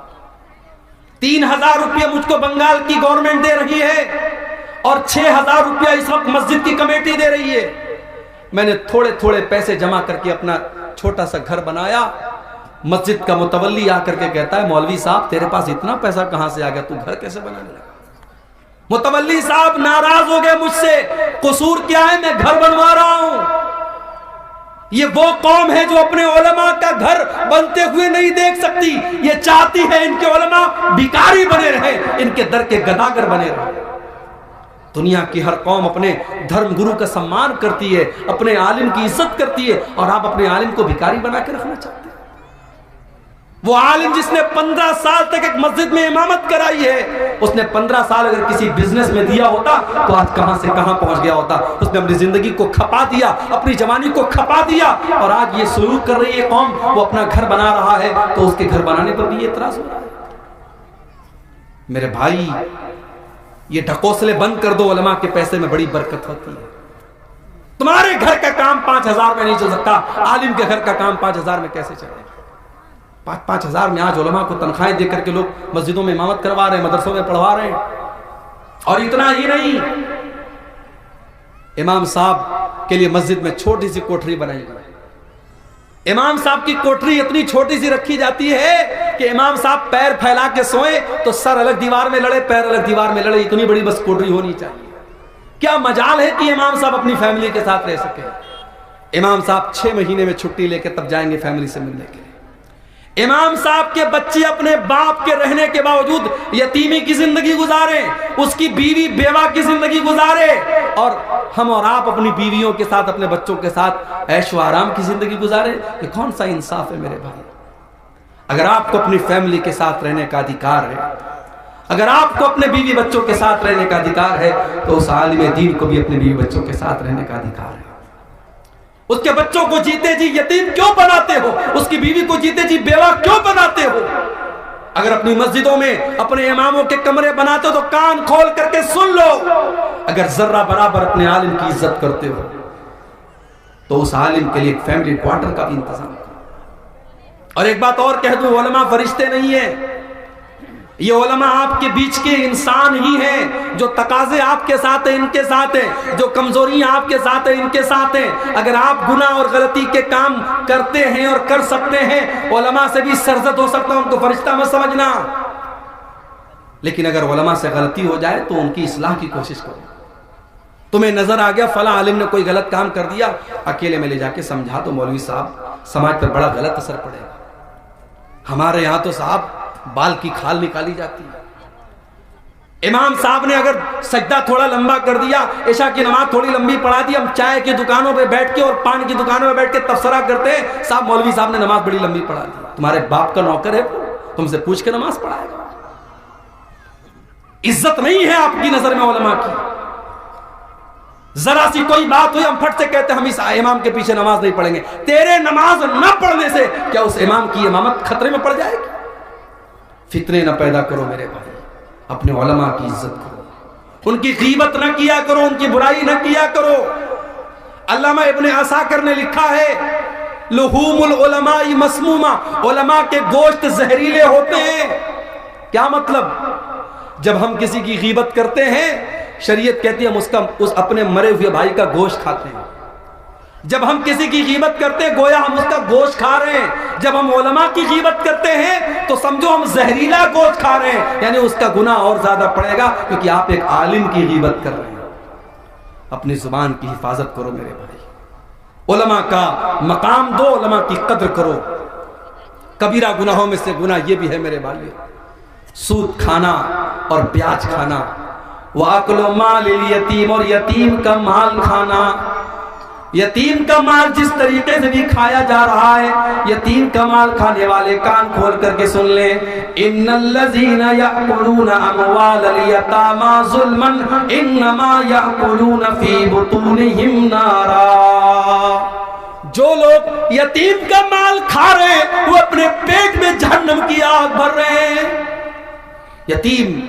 3000 روپیہ مجھ کو بنگال کی گورنمنٹ دے رہی ہے اور 6000 روپیہ اس وقت مسجد کی کمیٹی دے رہی ہے۔ میں نے تھوڑے تھوڑے پیسے جمع کر کے اپنا چھوٹا سا گھر بنایا۔ مسجد کا متولی آ کر کے کہتا ہے مولوی صاحب تیرے پاس اتنا پیسہ کہاں سے آ گیا، تو گھر کیسے بنانے لگا؟ متولی صاحب ناراض ہو گئے مجھ سے، قصور کیا ہے، میں گھر بنوا رہا ہوں۔ یہ وہ قوم ہے جو اپنے علماء کا گھر بنتے ہوئے نہیں دیکھ سکتی، یہ چاہتی ہے ان کے علماء بھکاری بنے رہے، ان کے در کے گداگر بنے رہے۔ دنیا کی ہر قوم اپنے دھرم گرو کا سمان کرتی ہے، اپنے عالم کی عزت کرتی ہے، اور آپ اپنے عالم کو بھکاری بنا کے رکھنا چاہتے ہیں۔ وہ عالم جس نے 15 سال تک ایک مسجد میں امامت کرائی ہے، اس نے 15 سال اگر کسی بزنس میں دیا ہوتا تو آج کہاں سے کہاں پہنچ گیا ہوتا۔ اس نے اپنی زندگی کو کھپا دیا، اپنی جوانی کو کھپا دیا، اور آج یہ سلوک کر رہی ہے قوم، وہ اپنا گھر بنا رہا ہے تو اس کے گھر بنانے پر بھی یہ اعتراض ہو رہا ہے۔ میرے بھائی، یہ ڈھکوسلے بند کر دو، علماء کے پیسے میں بڑی برکت ہوتی ہے۔ تمہارے گھر کا کام 5,000 میں نہیں چل سکتا، عالم کے گھر کا کام 5,000 میں کیسے چلے گا؟ 5,000 میں آج علماء کو تنخواہیں دے کر کے لوگ مسجدوں میں امامت کروا رہے ہیں، مدرسوں میں پڑھوا رہے ہیں۔ اور اتنا ہی نہیں، امام صاحب کے لیے مسجد میں چھوٹی سی کوٹری بنائی گئی۔ امام صاحب کی کوٹری اتنی چھوٹی سی رکھی جاتی ہے کہ امام صاحب پیر پھیلا کے سوئیں تو سر الگ دیوار میں لڑے، پیر الگ دیوار میں لڑے، اتنی بڑی بس کوٹری ہونی چاہیے۔ کیا مجال ہے کہ امام صاحب اپنی فیملی کے ساتھ رہ سکے؟ امام صاحب 6 مہینے میں چھٹی لے کے تب جائیں گے فیملی سے ملنے کے لیے۔ امام صاحب کے بچے اپنے باپ کے رہنے کے باوجود یتیمی کی زندگی گزارے، اس کی بیوی بیوہ کی زندگی گزارے، اور ہم اور آپ اپنی بیویوں کے ساتھ، اپنے بچوں کے ساتھ عیش و آرام کی زندگی گزارے۔ یہ کون سا انصاف ہے میرے بھائی؟ اگر آپ کو اپنی فیملی کے ساتھ رہنے کا ادھیکار ہے، اگر آپ کو اپنے بیوی بچوں کے ساتھ رہنے کا ادھیکار ہے، تو اس عالم دین کو بھی اپنے بیوی بچوں کے ساتھ رہنے کا ادھیکار ہے۔ اس کے بچوں کو جیتے جی یتیم کیوں بناتے ہو؟ اس کی بیوی کو جیتے جی بیوہ کیوں بناتے ہو؟ اگر اپنی مسجدوں میں اپنے اماموں کے کمرے بناتے ہو تو کان کھول کر کے سن لو، اگر ذرہ برابر اپنے عالم کی عزت کرتے ہو تو اس عالم کے لیے ایک فیملی کوارٹر کا بھی انتظام کرو۔ اور ایک بات اور کہہ دوں، علماء فرشتے نہیں ہیں، یہ علماء آپ کے بیچ کے انسان ہی ہیں۔ جو تقاضے آپ کے ساتھ ہیں ان کے ساتھ ہیں، جو کمزوریاں آپ کے ساتھ ہیں ان کے ساتھ ہیں۔ اگر آپ گناہ اور غلطی کے کام کرتے ہیں اور کر سکتے ہیں، علماء سے بھی سرزد ہو سکتا ہوں، ان کو فرشتہ مت سمجھنا، لیکن اگر علماء سے غلطی ہو جائے تو ان کی اصلاح کی کوشش کرو۔ تمہیں نظر آ گیا فلاں عالم نے کوئی غلط کام کر دیا، اکیلے میں لے جا کے سمجھا دو، مولوی صاحب سماج پر بڑا غلط اثر پڑے گا۔ ہمارے یہاں تو صاحب بال کی کھال نکالی جاتی ہے۔ امام صاحب نے اگر سجدہ تھوڑا لمبا کر دیا، عشاء کی نماز تھوڑی لمبی پڑھا دی، ہم چائے کی دکانوں پہ بیٹھ کے اور پان کی دکانوں پہ بیٹھ کے تبصرہ کرتے ہیں، صاحب مولوی صاحب نے نماز بڑی لمبی پڑھا دی۔ تمہارے باپ کا نوکر ہے، تم سے پوچھ کے نماز پڑھائے گا؟ عزت نہیں ہے آپ کی نظر میں علماء کی۔ ذرا سی کوئی بات ہوئی ہم پھٹ سے کہتے ہیں ہم اس امام کے پیچھے نماز نہیں پڑھیں گے۔ تیرے نماز نہ پڑھنے سے کیا اس امام کی امامت خطرے میں پڑ جائے گی؟ فتنے نہ پیدا کرو میرے بھائی، اپنے علماء کی عزت کرو، ان کی غیبت نہ کیا کرو، ان کی برائی نہ کیا کرو۔ علامہ ابن عساکر نے لکھا ہے لحوم العلماء مسمومہ، علماء کے گوشت زہریلے ہوتے ہیں۔ کیا مطلب؟ جب ہم کسی کی غیبت کرتے ہیں، شریعت کہتی ہے ہم اس اپنے مرے ہوئے بھائی کا گوشت کھاتے ہیں۔ جب ہم کسی کی غیبت کرتے ہیں گویا ہم اس کا گوشت کھا رہے ہیں۔ جب ہم علماء کی غیبت کرتے ہیں تو سمجھو ہم زہریلا گوشت کھا رہے ہیں، یعنی اس کا گناہ اور زیادہ پڑے گا، کیونکہ آپ ایک عالم کی غیبت کر رہے ہیں۔ اپنی زبان کی حفاظت کرو میرے بھائی، علماء کا مقام دو، علماء کی قدر کرو۔ کبیرہ گناہوں میں سے گناہ یہ بھی ہے میرے بھائی، سود کھانا اور بیاج کھانا، وَأَكْلُ مَالِ الْيَتِيمِ، اور یتیم کا مال کھانا۔ یتیم کا مال جس طریقے سے بھی کھایا جا رہا ہے، یتیم کا مال کھانے والے کان کھول کر کے سن لیں، ان الذین یأکلون اموال الیتامی ظلما انما یأکلون فی بطونہم نارا۔ جو لوگ یتیم کا مال کھا رہے ہیں وہ اپنے پیٹ میں جہنم کی آگ بھر رہے ہیں۔ یتیم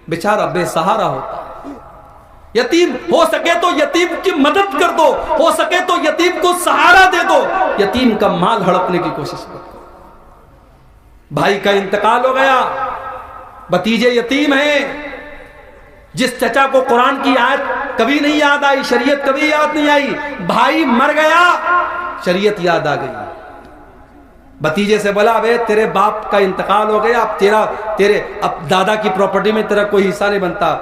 بیچارہ بے سہارا ہوتا ہے، یتیم ہو سکے تو یتیم کی مدد کر دو، ہو سکے تو یتیم کو سہارا دے دو، یتیم کا مال ہڑپنے کی کوشش کرو۔ بھائی کا انتقال ہو گیا، بھتیجے یتیم ہیں، جس چچا کو قرآن کی آیت کبھی نہیں یاد آئی، شریعت کبھی یاد نہیں آئی، بھائی مر گیا، شریعت یاد آ گئی۔ بھتیجے سے بولا بے تیرے باپ کا انتقال ہو گیا، اب دادا کی پراپرٹی میں تیرا کوئی حصہ نہیں بنتا،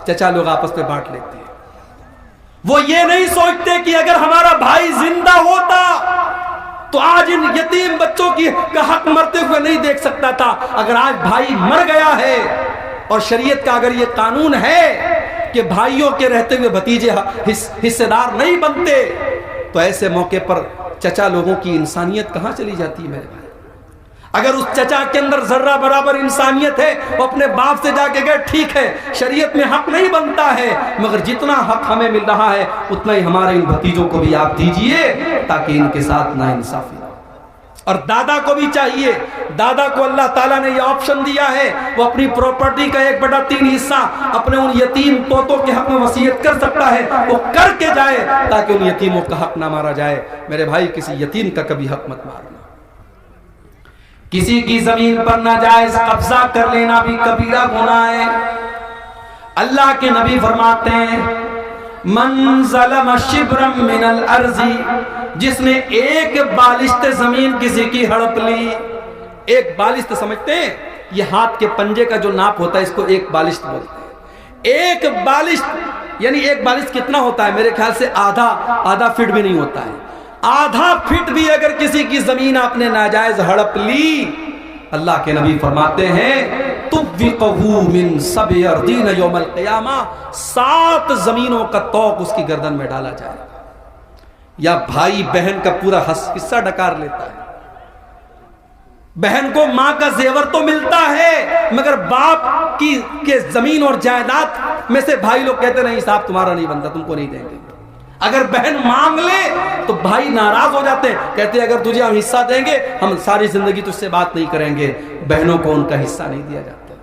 چچا لوگ آپس میں بانٹ لیتے ہیں۔ وہ یہ نہیں سوچتے کہ اگر ہمارا بھائی زندہ ہوتا تو آج ان یتیم بچوں کا حق مرتے ہوئے نہیں دیکھ سکتا تھا۔ اگر آج بھائی مر گیا ہے اور شریعت کا اگر یہ قانون ہے کہ بھائیوں کے رہتے ہوئے بھتیجے حصے دار نہیں بنتے، تو ایسے موقع پر چچا لوگوں کی انسانیت کہاں چلی جاتی ہے میرے بھائی؟ اگر اس چچا کے اندر ذرہ برابر انسانیت ہے، وہ اپنے باپ سے جا کے گئے ٹھیک ہے شریعت میں حق نہیں بنتا ہے، مگر جتنا حق ہمیں مل رہا ہے اتنا ہی ہمارے ان بھتیجوں کو بھی آپ دیجئے تاکہ ان کے ساتھ ناانصافی نہ ہو۔ اور دادا کو بھی چاہیے، دادا کو اللہ تعالیٰ نے یہ آپشن دیا ہے، وہ اپنی پراپرٹی کا 1/3 حصہ اپنے ان یتیم پوتوں کے حق میں وصیت کر سکتا ہے، وہ کر کے جائے تاکہ ان یتیموں کا حق نہ مارا جائے۔ میرے بھائی کسی یتیم کا کبھی حق مت مارنا۔ کسی کی زمین پر ناجائز قبضہ کر لینا بھی کبیرہ گناہ ہے۔ اللہ کے نبی فرماتے ہیں من ظلم شبرا من الارض، جس نے ایک بالشت زمین کسی کی ہڑپ لی۔ ایک بالشت سمجھتے ہیں؟ یہ ہاتھ کے پنجے کا جو ناپ ہوتا ہے اس کو ایک بالشت بولتے ہیں۔ ایک بالشت یعنی ایک بالشت کتنا ہوتا ہے؟ میرے خیال سے آدھا فٹ بھی نہیں ہوتا ہے۔ آدھا فٹ بھی اگر کسی کی زمین آپ نے ناجائز ہڑپ لی، اللہ کے نبی فرماتے ہیں تُوِّقَهُ مِن سَبْعِ أَرْضِينَ يَوْمَ الْقِيَامَةِ، 7 زمینوں کا طوق اس کی گردن میں ڈالا جائے۔ یا بھائی بہن کا پورا حصہ ڈکار لیتا ہے، بہن کو ماں کا زیور تو ملتا ہے مگر باپ کی زمین اور جائیداد میں سے بھائی لوگ کہتے نہیں صاحب تمہارا نہیں بنتا، تم کو نہیں دیں گے۔ اگر بہن مانگ لے تو بھائی ناراض ہو جاتے ہیں، کہتے ہیں اگر تجھے ہم حصہ دیں گے ہم ساری زندگی تجھ سے بات نہیں کریں گے۔ بہنوں کو ان کا حصہ نہیں دیا جاتا۔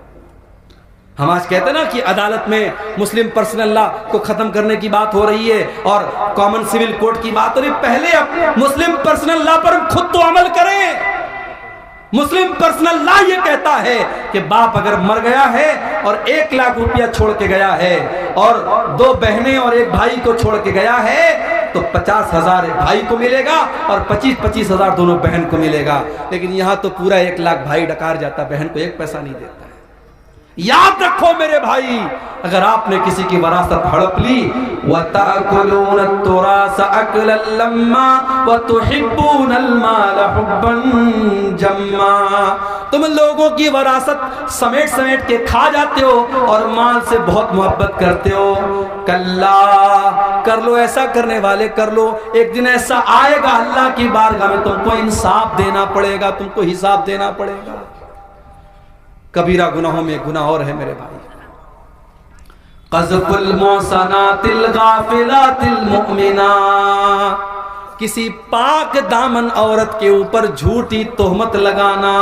ہم آج کہتے ہیں نا کہ عدالت میں مسلم پرسنل لا کو ختم کرنے کی بات ہو رہی ہے اور کامن سول کوڈ کی بات ہو رہی ہے، پہلے مسلم پرسنل لا پر خود تو عمل کریں۔ مسلم پرسنل لا یہ کہتا ہے کہ باپ اگر مر گیا ہے اور 1 لاکھ روپیہ چھوڑ کے گیا ہے اور 2 بہنیں اور 1 بھائی کو چھوڑ کے گیا ہے تو 50,000 بھائی کو ملے گا اور 25,000 دونوں بہن کو ملے گا۔ لیکن یہاں تو پورا 1 لاکھ بھائی ڈکار جاتا، بہن کو 1 پیسہ نہیں دیتا ہے۔ یاد رکھو میرے بھائی، اگر آپ نے کسی کی وراثت ہڑپ لی وَتَأْكُلُونَ التُّرَاثَ أَكْلًا لَمًّا وَتُحِبُّونَ الْمَالَ حُبًّا جَمًّا، تم لوگوں کی وراثت سمیٹ کے کھا جاتے ہو اور مال سے بہت محبت کرتے ہو۔ کلا، کر لو ایسا کرنے والے کر لو، ایک دن ایسا آئے گا اللہ کی بارگاہ میں تم کو انصاف دینا پڑے گا، تم کو حساب دینا پڑے گا۔ کبیرہ گناہوں میں گناہ اور ہے میرے بھائی، قذف المحصنات الغافلات المؤمنات، کسی پاک دامن عورت کے اوپر جھوٹی تہمت لگانا۔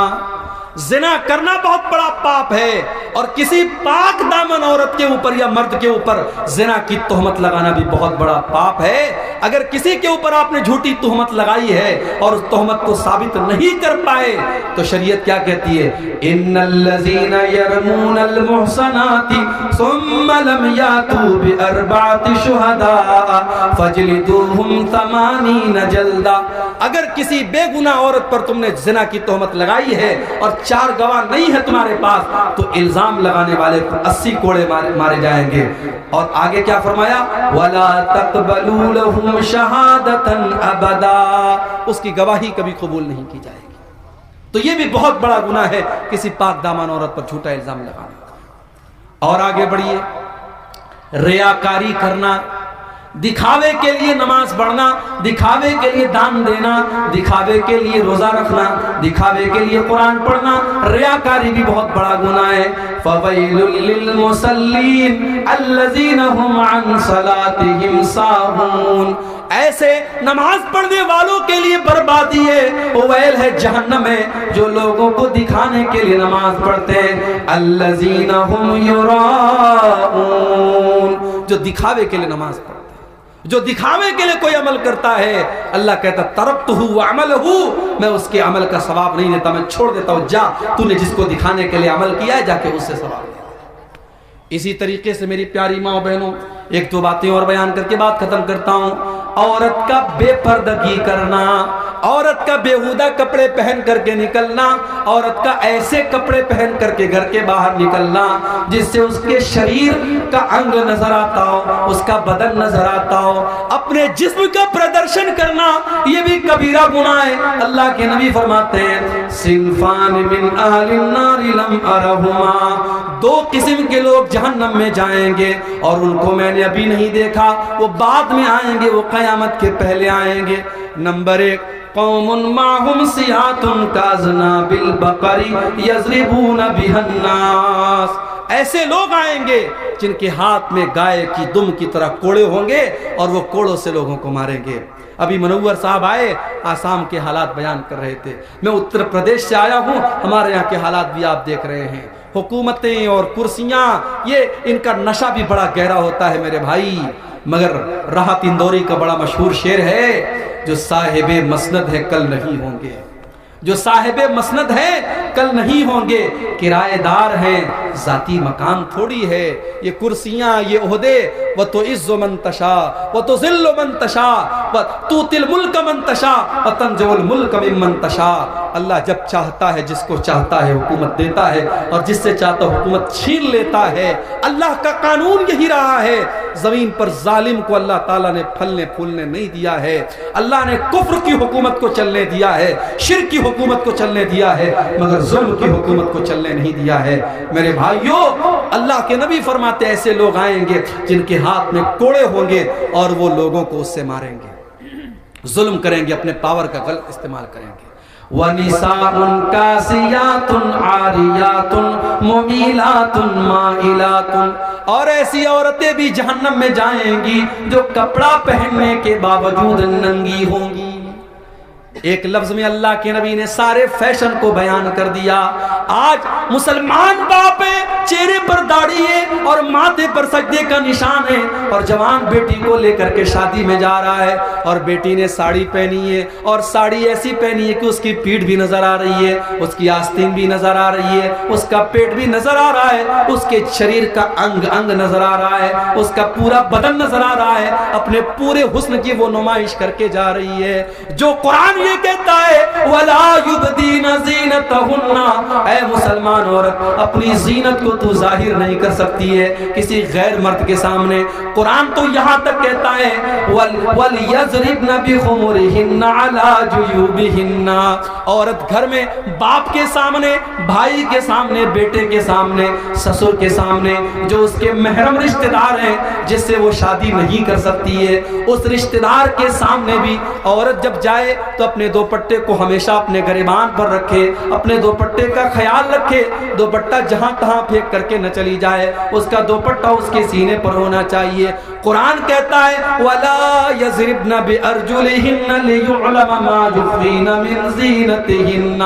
زنا کرنا بہت بڑا پاپ ہے اور کسی پاک دامن عورت کے اوپر یا مرد کے اوپر زنا کی تہمت لگانا بھی بہت بڑا پاپ ہے۔ اگر کسی کے اوپر آپ نے جھوٹی تہمت لگائی ہے اور اس تہمت کو ثابت نہیں کر پائے تو شریعت کیا کہتی ہے؟ ان الذین یرمون المحصنات ثم لم یاتوا باربعۃ شہداء فاجلدوہم 80 جلدہ۔ اگر کسی بے گناہ عورت پر تم نے زنا کی تہمت لگائی ہے اور 4 گواہ نہیں ہے تمہارے پاس تو الزام لگانے والے کو 80 کوڑے مارے جائیں گے۔ اور آگے کیا فرمایا؟ وَلَا تَقْبَلُوا لَهُمْ شَهَادَةً أَبَدًا، اس کی گواہی کبھی قبول نہیں کی جائے گی۔ تو یہ بھی بہت بڑا گناہ ہے کسی پاک دامن عورت پر جھوٹا الزام لگانے کا۔ اور آگے بڑھیے، ریاکاری کرنا، دکھاوے کے لیے نماز پڑھنا، دکھاوے کے لیے دان دینا، دکھاوے کے لیے روزہ رکھنا، دکھاوے کے لیے قرآن پڑھنا، ریاکاری بھی بہت بڑا گناہ ہے۔ فَوَيْلٌ لِّلْمُصَلِّينَ الَّذِينَ هُمْ عَنْ صَلَاتِهِمْ سَاهُونَ، ایسے نماز پڑھنے والوں کے لیے بربادی ہے، ویل ہے جہنم ہے جو لوگوں کو دکھانے کے لیے نماز پڑھتے ہیں۔ الَّذِينَ هُمْ يُرَاءُونَ، جو دکھاوے کے لیے نماز پڑھتے ہیں، جو دکھاوے کے لیے کوئی عمل کرتا ہے اللہ کہتا ترکتہ وعملہ، میں اس کے عمل کا ثواب نہیں دیتا، میں چھوڑ دیتا ہوں، جا تو نے جس کو دکھانے کے لیے عمل کیا ہے جا کے اس سے ثواب دے۔ اسی طریقے سے میری پیاری ماں بہنوں 1-2 باتیں اور بیان کر کے بات ختم کرتا ہوں۔ عورت کا بے پردگی کرنا، عورت کا بیہودہ کپڑے پہن کر کے نکلنا، عورت کا ایسے کپڑے پہن کر کے گھر کے باہر نکلنا جس سے اس کے شریر کا انگ نظر آتا ہو، اس کا بدن نظر آتا ہو، اپنے جسم کا پردرشن کرنا، یہ بھی کبیرہ گناہ ہے۔ اللہ کے نبی فرماتے ہیں صنفان من اہل النار لم ارہما، دو قسم کے لوگ جہنم میں جائیں گے اور ان کو میں نے ابھی نہیں دیکھا، وہ بعد میں آئیں گے، وہ قیامت کے پہلے آئیں گے۔ نمبر 1 قوم معهم سیات کاذناب البقر یضربون بها الناس، ایسے لوگ آئیں گے جن کے ہاتھ میں گائے کی دم کی طرح کوڑے ہوں گے اور وہ کوڑوں سے لوگوں کو ماریں گے۔ ابھی منور صاحب آئے، آسام کے حالات بیان کر رہے تھے، میں اتر پردیش سے آیا ہوں، ہمارے یہاں کے حالات بھی آپ دیکھ رہے ہیں، حکومتیں اور کرسیاں، یہ ان کا نشہ بھی بڑا گہرا ہوتا ہے میرے بھائی۔ مگر راحت اندوری کا بڑا مشہور شعر ہے، جو صاحب مسند ہے کل نہیں ہوں گے، جو صاحب مسند ہے کل نہیں ہوں گے، کرایہ دار ہیں، ذاتی مکان تھوڑی ہے، یہ کرسیاں، یہ عہدے، وَتُعِزُّ مَن تَشَاءُ وَتُذِلُّ مَن تَشَاءُ وَتُؤْتِي الْمُلْكَ مَن تَشَاءُ وَتَنزِعُ الْمُلْكَ مِمَّن تَشَاءُ۔ اللہ جب چاہتا ہے جس کو چاہتا ہے حکومت دیتا ہے اور جس سے چاہتا ہے حکومت چھین لیتا ہے۔ اللہ کا قانون یہی رہا ہے، زمین پر ظالم کو اللہ تعالیٰ نے پھلنے پھولنے نہیں دیا ہے، اللہ نے کفر کی حکومت کو چلنے دیا ہے، شرک کی حکومت کو چلنے دیا ہے، مگر ظلم کی حکومت کو چلنے نہیں دیا ہے۔ میرے بھائیوں، اللہ کے نبی فرماتے ایسے لوگ آئیں گے جن کے ہاتھ میں کوڑے ہوں گے اور وہ لوگوں کو اس سے ماریں گے، ظلم کریں گے، اپنے پاور کا غلط استعمال کریں گے۔ وَنِسَاءٌ كَاسِيَاتٌ عَارِيَاتٌ مُمِيلَاتٌ مَائِلَاتٌ، اور ایسی عورتیں بھی جہنم میں جائیں گی جو کپڑا پہننے کے باوجود ننگی ہوں گی۔ ایک لفظ میں اللہ کے نبی نے سارے فیشن کو بیان کر دیا۔ آج مسلمان باپ ہے، چہرے پر داڑھی ہے اور ماتھے پر سجدے کا نشان ہے، اور جوان بیٹی کو لے کر کے شادی میں جا رہا ہے، اور بیٹی نے ساڑی پہنی ہے، اور ساڑی ایسی پہنی ہے کہ اس کی پیٹھ بھی نظر آ رہی ہے، اس کی آستین بھی نظر آ رہی ہے، اس کا پیٹ بھی نظر آ رہا ہے، اس کے شریر کا انگ انگ نظر آ رہا ہے، اس کا پورا بدن نظر آ رہا ہے، اپنے پورے حسن کی وہ نمائش کر کے جا رہی ہے۔ جو قرآن یہ کہتا ہے وَلَا يُبْدِينَ زِينَتَهُنَّ، اے مسلمان عورت اپنی زینت کو تو ظاہر نہیں کر سکتی ہے کسی غیر مرد کے سامنے۔ قرآن تو یہاں تک کہتا ہے وَلْيَضْرِبْنَ بِخُمُرِهِنَّ عَلَى جُيُوبِهِنَّ، عورت گھر میں باپ کے سامنے، بھائی کے سامنے، بیٹے کے سامنے، سسر کے سامنے، جو اس کے محرم رشتہ دار ہیں جس سے وہ شادی نہیں کر سکتی ہے، اس رشتہ دار کے سامنے بھی عورت جب جائے تو اپنے دوپٹے کو ہمیشہ اپنے گریبان پر رکھے، اپنے دوپٹے کا خیال رکھے، دوپٹہ جہاں تہاں پھینک کر کے نہ چلی جائے، اس کا دوپٹہ اس کے سینے پر ہونا چاہیے۔ قرآن کہتا ہے وَلَا يَضْرِبْنَ بِأَرْجُلِهِنَّ لِيُعْلَمَ مَا يُخْفِينَ مِنْ زِينَتِهِنَّ،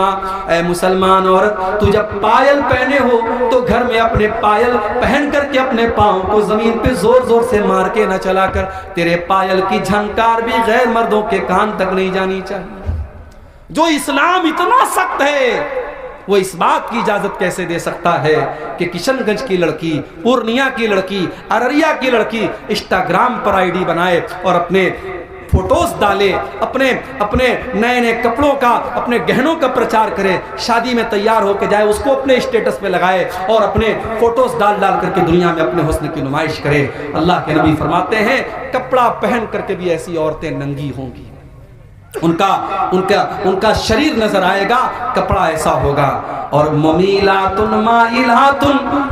اے مسلمان عورت تو جب پائل پہنے ہو تو گھر میں اپنے پائل پہن کر کے اپنے پاؤں کو زمین پہ زور زور سے مار کے نہ چلا کر، تیرے پائل کی جھنکار بھی غیر مردوں کے کان تک نہیں جانی چاہیے۔ جو اسلام اتنا سخت ہے وہ اس بات کی اجازت کیسے دے سکتا ہے کہ کشن گنج کی لڑکی، پورنیہ کی لڑکی، ارریہ کی لڑکی انسٹاگرام پر آئی ڈی بنائے اور اپنے فوٹوز ڈالے، اپنے نئے نئے کپڑوں کا، اپنے گہنوں کا پرچار کرے، شادی میں تیار ہو کے جائے، اس کو اپنے اسٹیٹس پہ لگائے اور اپنے فوٹوز ڈال کر کے دنیا میں اپنے حسن کی نمائش کرے۔ اللہ کے نبی فرماتے ہیں کپڑا پہن کر کے بھی ایسی عورتیں ننگی ہوں گی، ان کا شریر نظر آئے گا، کپڑا ایسا ہوگا۔ اور ممیلات مائلات،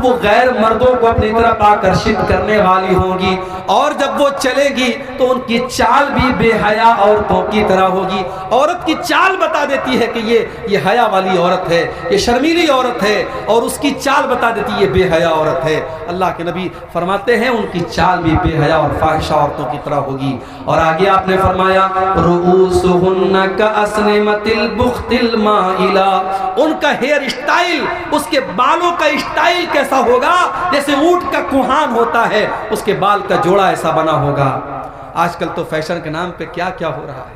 وہ غیر مردوں کو اپنی طرف آکرشت کرنے والی ہوں گی، اور جب وہ چلے گی تو ان کی چال بھی بے حیا عورتوں کی طرح ہوگی۔ عورت کی چال بتا دیتی ہے کہ یہ حیا والی عورت ہے، یہ شرمیلی عورت ہے، اور اس کی چال بتا دیتی ہے یہ بے حیا عورت ہے۔ اللہ کے نبی فرماتے ہیں ان کی چال بھی بے حیا اور فاحشہ عورتوں کی طرح ہوگی۔ اور آگے آپ نے فرمایا رؤوسہن کأسنمۃ البخت المائلہ، ان کا ہیئر اسٹائل، اس کے بالوں کا اسٹائل کیسا ہوگا جیسے اونٹ کا کوہان ہوتا ہے، اس کے بال کا جوڑا ایسا بنا ہوگا۔ آج کل تو فیشن کے نام پہ کیا کیا ہو رہا ہے،